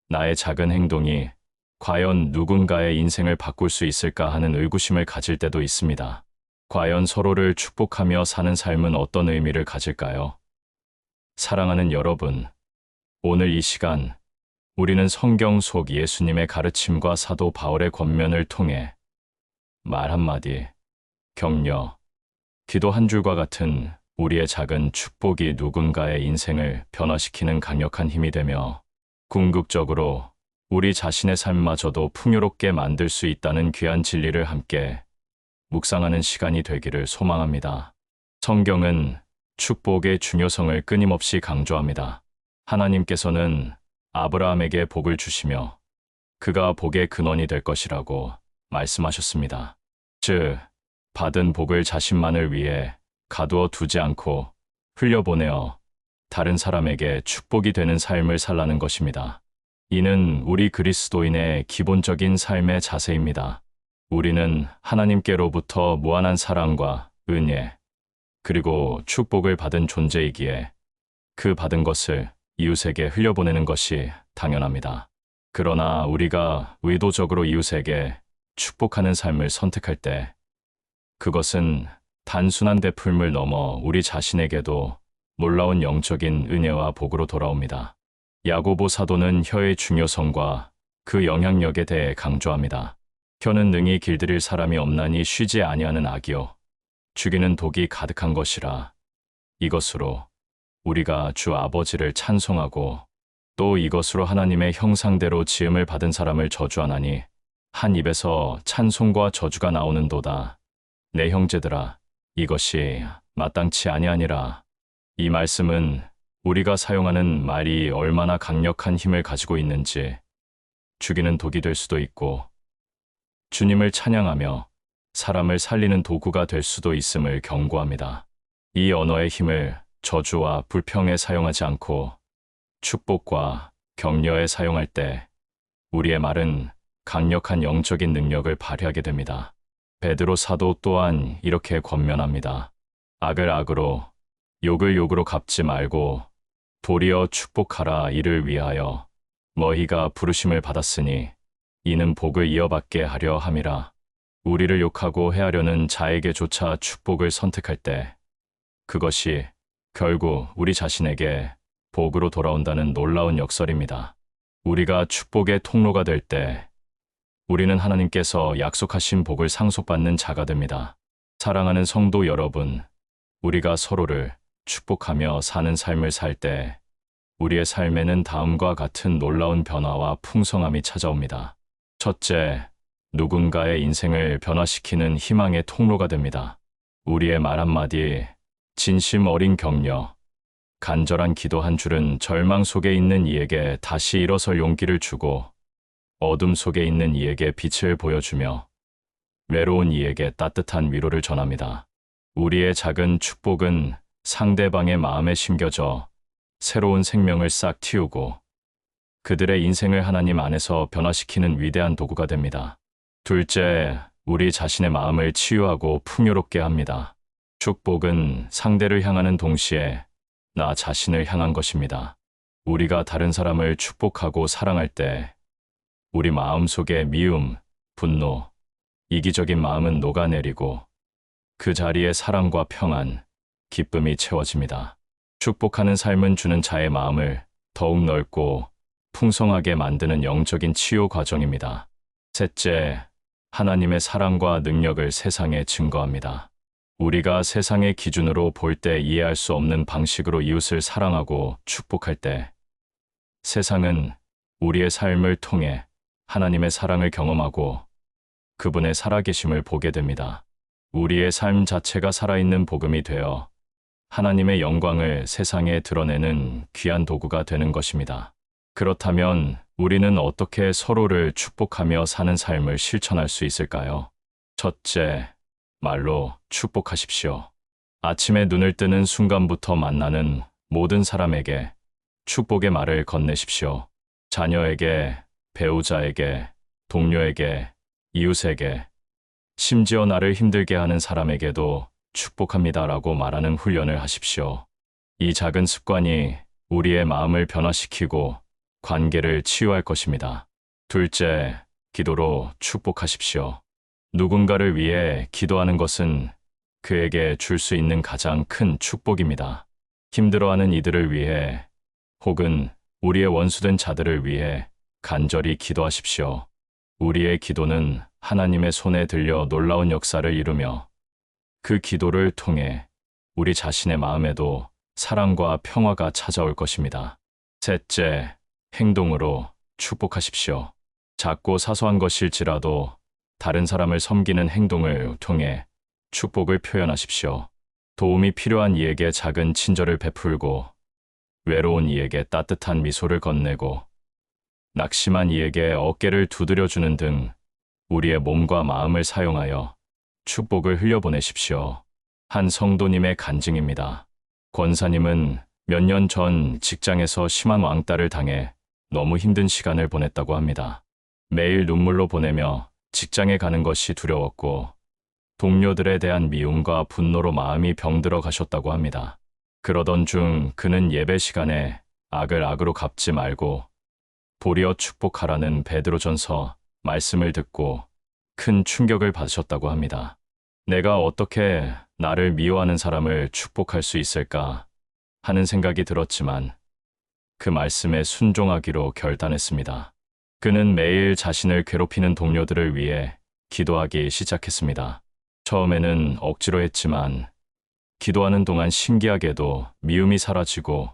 나의 작은 행동이 과연 누군가의 인생을 바꿀 수 있을까 하는 의구심을 가질 때도 있습니다. 과연 서로를 축복하며 사는 삶은 어떤 의미를 가질까요? 사랑하는 여러분, 오늘 이 시간 우리는 성경 속 예수님의 가르침과 사도 바울의 권면을 통해 말 한마디, 격려, 기도 한 줄과 같은 우리의 작은 축복이 누군가의 인생을 변화시키는 강력한 힘이 되며 궁극적으로 우리 자신의 삶마저도 풍요롭게 만들 수 있다는 귀한 진리를 함께 묵상하는 시간이 되기를 소망합니다. 성경은 축복의 중요성을 끊임없이 강조합니다. 하나님께서는 아브라함에게 복을 주시며 그가 복의 근원이 될 것이라고 말씀하셨습니다. 즉, 받은 복을 자신만을 위해 가두어 두지 않고 흘려보내어 다른 사람에게 축복이 되는 삶을 살라는 것입니다. 이는 우리 그리스도인의 기본적인 삶의 자세입니다. 우리는 하나님께로부터 무한한 사랑과 은혜, 그리고 축복을 받은 존재이기에 그 받은 것을 이웃에게 흘려보내는 것이 당연합니다. 그러나 우리가 의도적으로 이웃에게 축복하는 삶을 선택할 때 그것은 단순한 베풀물 넘어 우리 자신에게도 놀라운 영적인 은혜와 복으로 돌아옵니다. 야고보 사도는 혀의 중요성과 그 영향력에 대해 강조합니다. 혀는 능히 길들일 사람이 없나니 쉬지 아니하는 악이요 죽이는 독이 가득한 것이라. 이것으로 우리가 주 아버지를 찬송하고 또 이것으로 하나님의 형상대로 지음을 받은 사람을 저주하나니 한 입에서 찬송과 저주가 나오는도다. 내 형제들아, 이것이 마땅치 아니하니라. 이 말씀은 우리가 사용하는 말이 얼마나 강력한 힘을 가지고 있는지, 죽이는 독이 될 수도 있고 주님을 찬양하며 사람을 살리는 도구가 될 수도 있음을 경고합니다. 이 언어의 힘을 저주와 불평에 사용하지 않고 축복과 격려에 사용할 때 우리의 말은 강력한 영적인 능력을 발휘하게 됩니다. 베드로 사도 또한 이렇게 권면합니다. 악을 악으로, 욕을 욕으로 갚지 말고 도리어 축복하라. 이를 위하여 너희가 부르심을 받았으니 이는 복을 이어받게 하려 함이라. 우리를 욕하고 해하려는 자에게조차 축복을 선택할 때 그것이 결국 우리 자신에게 복으로 돌아온다는 놀라운 역설입니다. 우리가 축복의 통로가 될 때 우리는 하나님께서 약속하신 복을 상속받는 자가 됩니다. 사랑하는 성도 여러분, 우리가 서로를 축복하며 사는 삶을 살 때 우리의 삶에는 다음과 같은 놀라운 변화와 풍성함이 찾아옵니다. 첫째, 누군가의 인생을 변화시키는 희망의 통로가 됩니다. 우리의 말 한마디, 진심 어린 격려, 간절한 기도 한 줄은 절망 속에 있는 이에게 다시 일어설 용기를 주고 어둠 속에 있는 이에게 빛을 보여주며 외로운 이에게 따뜻한 위로를 전합니다. 우리의 작은 축복은 상대방의 마음에 심겨져 새로운 생명을 싹 틔우고 그들의 인생을 하나님 안에서 변화시키는 위대한 도구가 됩니다. 둘째, 우리 자신의 마음을 치유하고 풍요롭게 합니다. 축복은 상대를 향하는 동시에 나 자신을 향한 것입니다. 우리가 다른 사람을 축복하고 사랑할 때 우리 마음 속에 미움, 분노, 이기적인 마음은 녹아내리고 그 자리에 사랑과 평안, 기쁨이 채워집니다. 축복하는 삶은 주는 자의 마음을 더욱 넓고 풍성하게 만드는 영적인 치유 과정입니다. 셋째, 하나님의 사랑과 능력을 세상에 증거합니다. 우리가 세상의 기준으로 볼 때 이해할 수 없는 방식으로 이웃을 사랑하고 축복할 때 세상은 우리의 삶을 통해 하나님의 사랑을 경험하고 그분의 살아계심을 보게 됩니다. 우리의 삶 자체가 살아있는 복음이 되어 하나님의 영광을 세상에 드러내는 귀한 도구가 되는 것입니다. 그렇다면 우리는 어떻게 서로를 축복하며 사는 삶을 실천할 수 있을까요? 첫째, 말로 축복하십시오. 아침에 눈을 뜨는 순간부터 만나는 모든 사람에게 축복의 말을 건네십시오. 자녀에게, 배우자에게, 동료에게, 이웃에게, 심지어 나를 힘들게 하는 사람에게도 축복합니다라고 말하는 훈련을 하십시오. 이 작은 습관이 우리의 마음을 변화시키고 관계를 치유할 것입니다. 둘째, 기도로 축복하십시오. 누군가를 위해 기도하는 것은 그에게 줄 수 있는 가장 큰 축복입니다. 힘들어하는 이들을 위해 혹은 우리의 원수된 자들을 위해 간절히 기도하십시오. 우리의 기도는 하나님의 손에 들려 놀라운 역사를 이루며 그 기도를 통해 우리 자신의 마음에도 사랑과 평화가 찾아올 것입니다. 셋째, 행동으로 축복하십시오. 작고 사소한 것일지라도 다른 사람을 섬기는 행동을 통해 축복을 표현하십시오. 도움이 필요한 이에게 작은 친절을 베풀고, 외로운 이에게 따뜻한 미소를 건네고, 낙심한 이에게 어깨를 두드려주는 등 우리의 몸과 마음을 사용하여 축복을 흘려보내십시오. 한 성도님의 간증입니다. 권사님은 몇 년 전 직장에서 심한 왕따를 당해 너무 힘든 시간을 보냈다고 합니다. 매일 눈물로 보내며 직장에 가는 것이 두려웠고, 동료들에 대한 미움과 분노로 마음이 병들어 가셨다고 합니다. 그러던 중 그는 예배 시간에 악을 악으로 갚지 말고 도리어 축복하라는 베드로전서 말씀을 듣고 큰 충격을 받으셨다고 합니다. 내가 어떻게 나를 미워하는 사람을 축복할 수 있을까 하는 생각이 들었지만 그 말씀에 순종하기로 결단했습니다. 그는 매일 자신을 괴롭히는 동료들을 위해 기도하기 시작했습니다. 처음에는 억지로 했지만 기도하는 동안 신기하게도 미움이 사라지고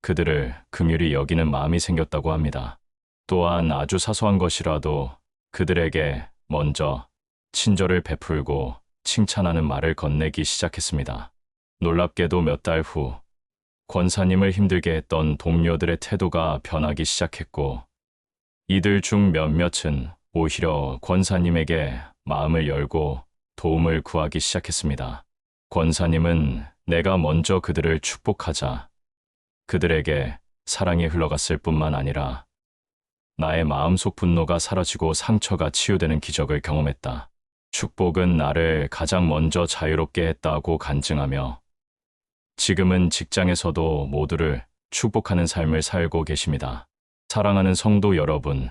그들을 긍휼히 여기는 마음이 생겼다고 합니다. 또한 아주 사소한 것이라도 그들에게 먼저 친절을 베풀고 칭찬하는 말을 건네기 시작했습니다. 놀랍게도 몇 달 후 권사님을 힘들게 했던 동료들의 태도가 변하기 시작했고, 이들 중 몇몇은 오히려 권사님에게 마음을 열고 도움을 구하기 시작했습니다. 권사님은 내가 먼저 그들을 축복하자 그들에게 사랑이 흘러갔을 뿐만 아니라 나의 마음속 분노가 사라지고 상처가 치유되는 기적을 경험했다. 축복은 나를 가장 먼저 자유롭게 했다고 간증하며 지금은 직장에서도 모두를 축복하는 삶을 살고 계십니다. 사랑하는 성도 여러분,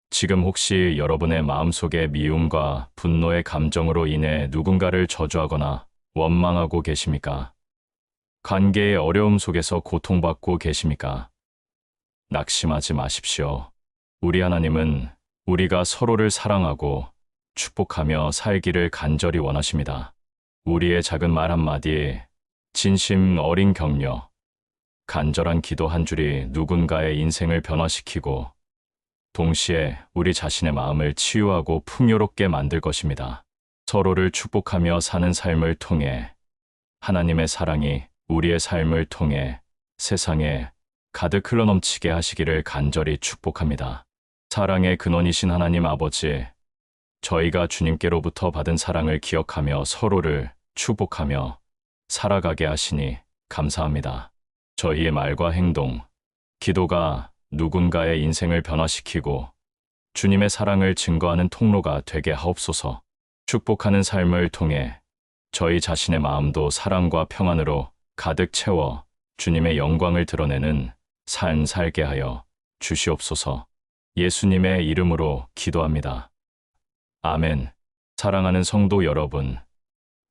지금 혹시 여러분의 마음속에 미움과 분노의 감정으로 인해 누군가를 저주하거나 원망하고 계십니까? 관계의 어려움 속에서 고통받고 계십니까? 낙심하지 마십시오. 우리 하나님은 우리가 서로를 사랑하고 축복하며 살기를 간절히 원하십니다. 우리의 작은 말 한마디, 진심 어린 격려, 간절한 기도 한 줄이 누군가의 인생을 변화시키고 동시에 우리 자신의 마음을 치유하고 풍요롭게 만들 것입니다. 서로를 축복하며 사는 삶을 통해 하나님의 사랑이 우리의 삶을 통해 세상에 가득 흘러넘치게 하시기를 간절히 축복합니다. 사랑의 근원이신 하나님 아버지, 저희가 주님께로부터 받은 사랑을 기억하며 서로를 축복하며 살아가게 하시니 감사합니다. 저희의 말과 행동, 기도가 누군가의 인생을 변화시키고 주님의 사랑을 증거하는 통로가 되게 하옵소서. 축복하는 삶을 통해 저희 자신의 마음도 사랑과 평안으로 가득 채워 주님의 영광을 드러내는 삶 살게 하여 주시옵소서. 예수님의 이름으로 기도합니다. 아멘. 사랑하는 성도 여러분,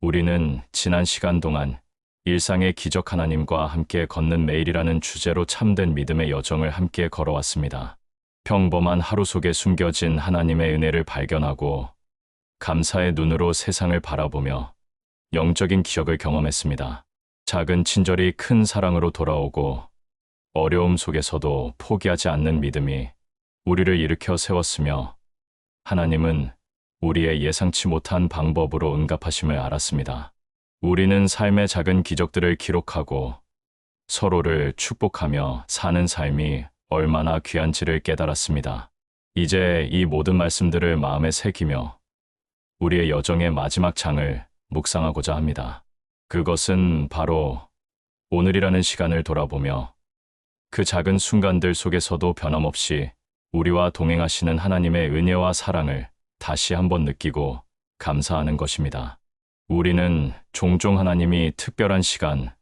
우리는 지난 시간 동안 일상의 기적 하나님과 함께 걷는 매일이라는 주제로 참된 믿음의 여정을 함께 걸어왔습니다. 평범한 하루 속에 숨겨진 하나님의 은혜를 발견하고 감사의 눈으로 세상을 바라보며 영적인 기적을 경험했습니다. 작은 친절이 큰 사랑으로 돌아오고 어려움 속에서도 포기하지 않는 믿음이 우리를 일으켜 세웠으며 하나님은 우리의 예상치 못한 방법으로 응답하심을 알았습니다. 우리는 삶의 작은 기적들을 기록하고 서로를 축복하며 사는 삶이 얼마나 귀한지를 깨달았습니다. 이제 이 모든 말씀들을 마음에 새기며 우리의 여정의 마지막 장을 묵상하고자 합니다. 그것은 바로 오늘이라는 시간을 돌아보며 그 작은 순간들 속에서도 변함없이 우리와 동행하시는 하나님의 은혜와 사랑을 다시 한번 느끼고 감사하는 것입니다. 우리는 종종 하나님이 특별한 시간,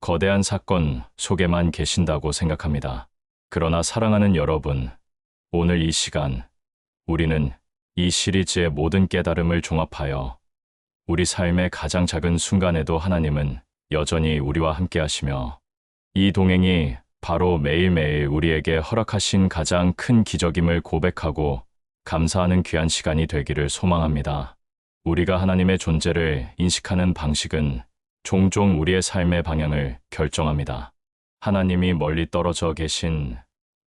거대한 사건 속에만 계신다고 생각합니다. 그러나 사랑하는 여러분, 오늘 이 시간, 우리는 이 시리즈의 모든 깨달음을 종합하여 우리 삶의 가장 작은 순간에도 하나님은 여전히 우리와 함께 하시며 이 동행이 바로 매일매일 우리에게 허락하신 가장 큰 기적임을 고백하고 감사하는 귀한 시간이 되기를 소망합니다. 우리가 하나님의 존재를 인식하는 방식은 종종 우리의 삶의 방향을 결정합니다. 하나님이 멀리 떨어져 계신,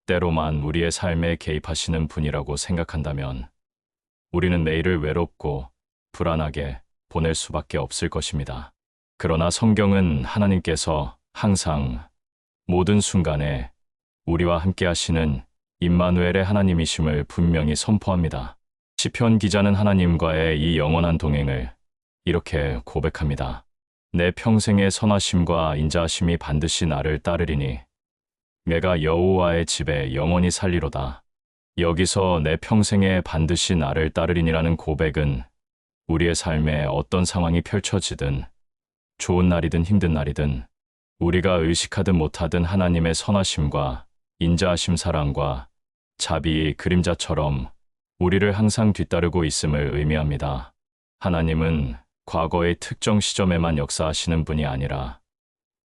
때로만 우리의 삶에 개입하시는 분이라고 생각한다면 우리는 내일을 외롭고 불안하게 보낼 수밖에 없을 것입니다. 그러나 성경은 하나님께서 항상 모든 순간에 우리와 함께 하시는 임마누엘의 하나님이심을 분명히 선포합니다. 시편 기자는 하나님과의 이 영원한 동행을 이렇게 고백합니다. 내 평생의 선하심과 인자하심이 반드시 나를 따르리니 내가 여호와의 집에 영원히 살리로다. 여기서 내 평생에 반드시 나를 따르리니라는 고백은 우리의 삶에 어떤 상황이 펼쳐지든 좋은 날이든 힘든 날이든 우리가 의식하든 못하든 하나님의 선하심과 인자하심 사랑과 자비의 그림자처럼 우리를 항상 뒤따르고 있음을 의미합니다. 하나님은 과거의 특정 시점에만 역사하시는 분이 아니라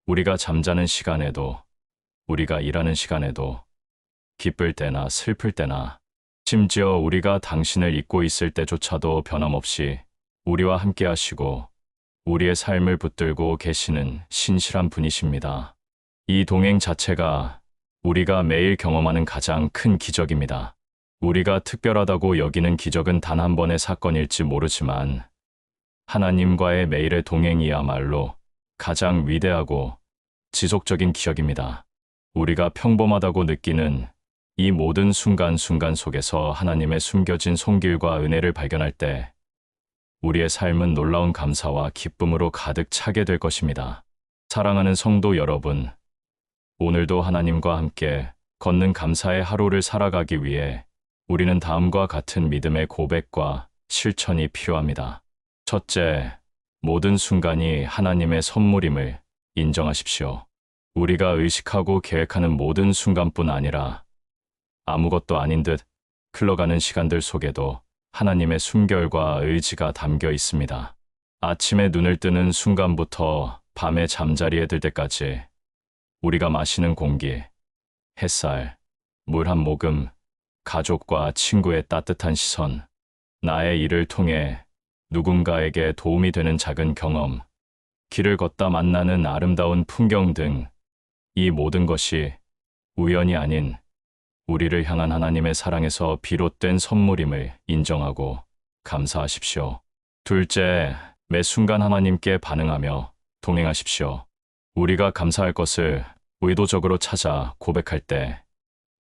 우리가 잠자는 시간에도 우리가 일하는 시간에도 기쁠 때나 슬플 때나 심지어 우리가 당신을 잊고 있을 때조차도 변함없이 우리와 함께 하시고 우리의 삶을 붙들고 계시는 신실한 분이십니다. 이 동행 자체가 우리가 매일 경험하는 가장 큰 기적입니다. 우리가 특별하다고 여기는 기적은 단 한 번의 사건일지 모르지만 하나님과의 매일의 동행이야말로 가장 위대하고 지속적인 기적입니다. 우리가 평범하다고 느끼는 이 모든 순간순간 속에서 하나님의 숨겨진 손길과 은혜를 발견할 때 우리의 삶은 놀라운 감사와 기쁨으로 가득 차게 될 것입니다. 사랑하는 성도 여러분, 오늘도 하나님과 함께 걷는 감사의 하루를 살아가기 위해 우리는 다음과 같은 믿음의 고백과 실천이 필요합니다. 첫째, 모든 순간이 하나님의 선물임을 인정하십시오. 우리가 의식하고 계획하는 모든 순간뿐 아니라 아무것도 아닌 듯 흘러가는 시간들 속에도 하나님의 숨결과 의지가 담겨 있습니다. 아침에 눈을 뜨는 순간부터 밤에 잠자리에 들 때까지 우리가 마시는 공기, 햇살, 물 한 모금, 가족과 친구의 따뜻한 시선, 나의 일을 통해 누군가에게 도움이 되는 작은 경험, 길을 걷다 만나는 아름다운 풍경 등 이 모든 것이 우연이 아닌 우리를 향한 하나님의 사랑에서 비롯된 선물임을 인정하고 감사하십시오. 둘째, 매 순간 하나님께 반응하며 동행하십시오. 우리가 감사할 것을 의도적으로 찾아 고백할 때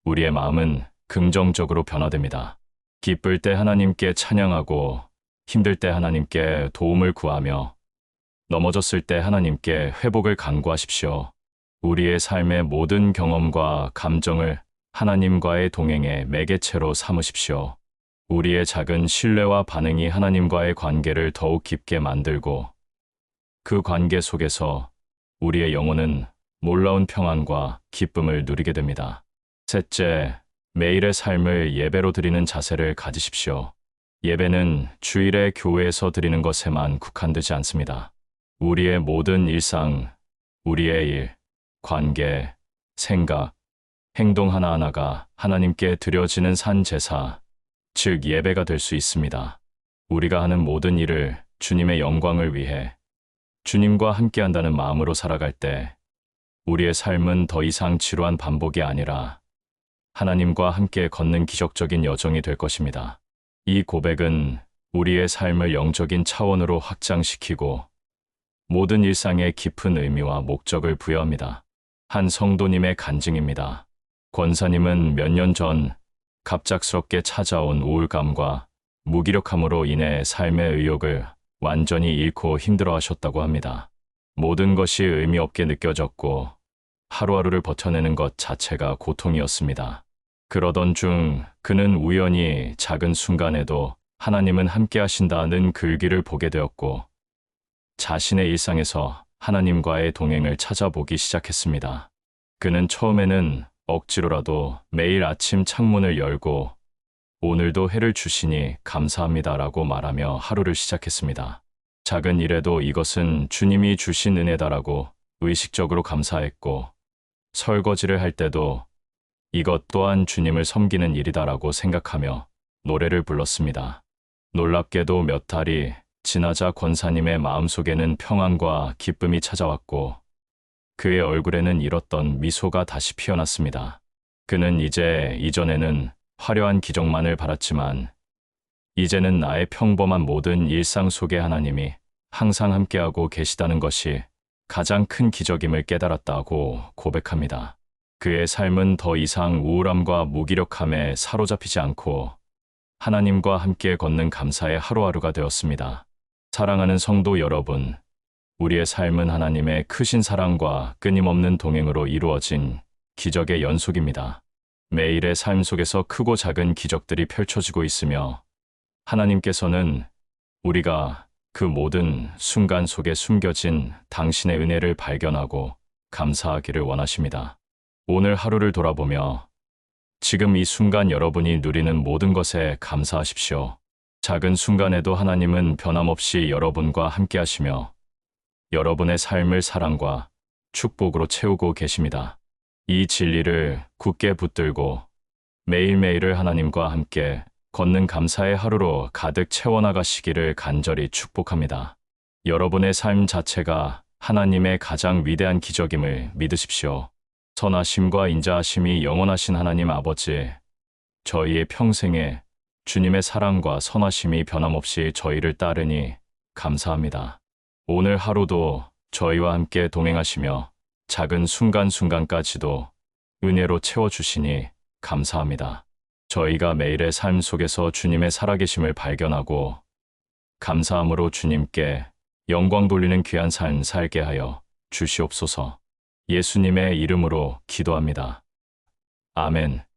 우리의 마음은 긍정적으로 변화됩니다. 기쁠 때 하나님께 찬양하고 힘들 때 하나님께 도움을 구하며 넘어졌을 때 하나님께 회복을 간구하십시오. 우리의 삶의 모든 경험과 감정을 하나님과의 동행의 매개체로 삼으십시오. 우리의 작은 신뢰와 반응이 하나님과의 관계를 더욱 깊게 만들고 그 관계 속에서 우리의 영혼은 놀라운 평안과 기쁨을 누리게 됩니다. 셋째, 매일의 삶을 예배로 드리는 자세를 가지십시오. 예배는 주일에 교회에서 드리는 것에만 국한되지 않습니다. 우리의 모든 일상, 우리의 일, 관계, 생각, 행동 하나하나가 하나님께 드려지는 산 제사, 즉 예배가 될 수 있습니다. 우리가 하는 모든 일을 주님의 영광을 위해 주님과 함께한다는 마음으로 살아갈 때 우리의 삶은 더 이상 지루한 반복이 아니라 하나님과 함께 걷는 기적적인 여정이 될 것입니다. 이 고백은 우리의 삶을 영적인 차원으로 확장시키고 모든 일상에 깊은 의미와 목적을 부여합니다. 한 성도님의 간증입니다. 권사님은 몇 년 전 갑작스럽게 찾아온 우울감과 무기력함으로 인해 삶의 의욕을 완전히 잃고 힘들어하셨다고 합니다. 모든 것이 의미 없게 느껴졌고 하루하루를 버텨내는 것 자체가 고통이었습니다. 그러던 중 그는 우연히 작은 순간에도 하나님은 함께 하신다는 글귀를 보게 되었고 자신의 일상에서 하나님과의 동행을 찾아보기 시작했습니다. 그는 처음에는 억지로라도 매일 아침 창문을 열고 오늘도 해를 주시니 감사합니다라고 말하며 하루를 시작했습니다. 작은 일에도 이것은 주님이 주신 은혜다라고 의식적으로 감사했고 설거지를 할 때도 이것 또한 주님을 섬기는 일이다라고 생각하며 노래를 불렀습니다. 놀랍게도 몇 달이 지나자 권사님의 마음속에는 평안과 기쁨이 찾아왔고 그의 얼굴에는 잃었던 미소가 다시 피어났습니다. 그는 이제 이전에는 화려한 기적만을 바랐지만 이제는 나의 평범한 모든 일상 속에 하나님이 항상 함께하고 계시다는 것이 가장 큰 기적임을 깨달았다고 고백합니다. 그의 삶은 더 이상 우울함과 무기력함에 사로잡히지 않고 하나님과 함께 걷는 감사의 하루하루가 되었습니다. 사랑하는 성도 여러분, 우리의 삶은 하나님의 크신 사랑과 끊임없는 동행으로 이루어진 기적의 연속입니다. 매일의 삶 속에서 크고 작은 기적들이 펼쳐지고 있으며 하나님께서는 우리가 그 모든 순간 속에 숨겨진 당신의 은혜를 발견하고 감사하기를 원하십니다. 오늘 하루를 돌아보며 지금 이 순간 여러분이 누리는 모든 것에 감사하십시오. 작은 순간에도 하나님은 변함없이 여러분과 함께 하시며 여러분의 삶을 사랑과 축복으로 채우고 계십니다. 이 진리를 굳게 붙들고 매일매일을 하나님과 함께 걷는 감사의 하루로 가득 채워나가시기를 간절히 축복합니다. 여러분의 삶 자체가 하나님의 가장 위대한 기적임을 믿으십시오. 선하심과 인자하심이 영원하신 하나님 아버지, 저희의 평생에 주님의 사랑과 선하심이 변함없이 저희를 따르니 감사합니다. 오늘 하루도 저희와 함께 동행하시며 작은 순간순간까지도 은혜로 채워주시니 감사합니다. 저희가 매일의 삶 속에서 주님의 살아계심을 발견하고 감사함으로 주님께 영광 돌리는 귀한 삶 살게 하여 주시옵소서. 예수님의 이름으로 기도합니다. 아멘.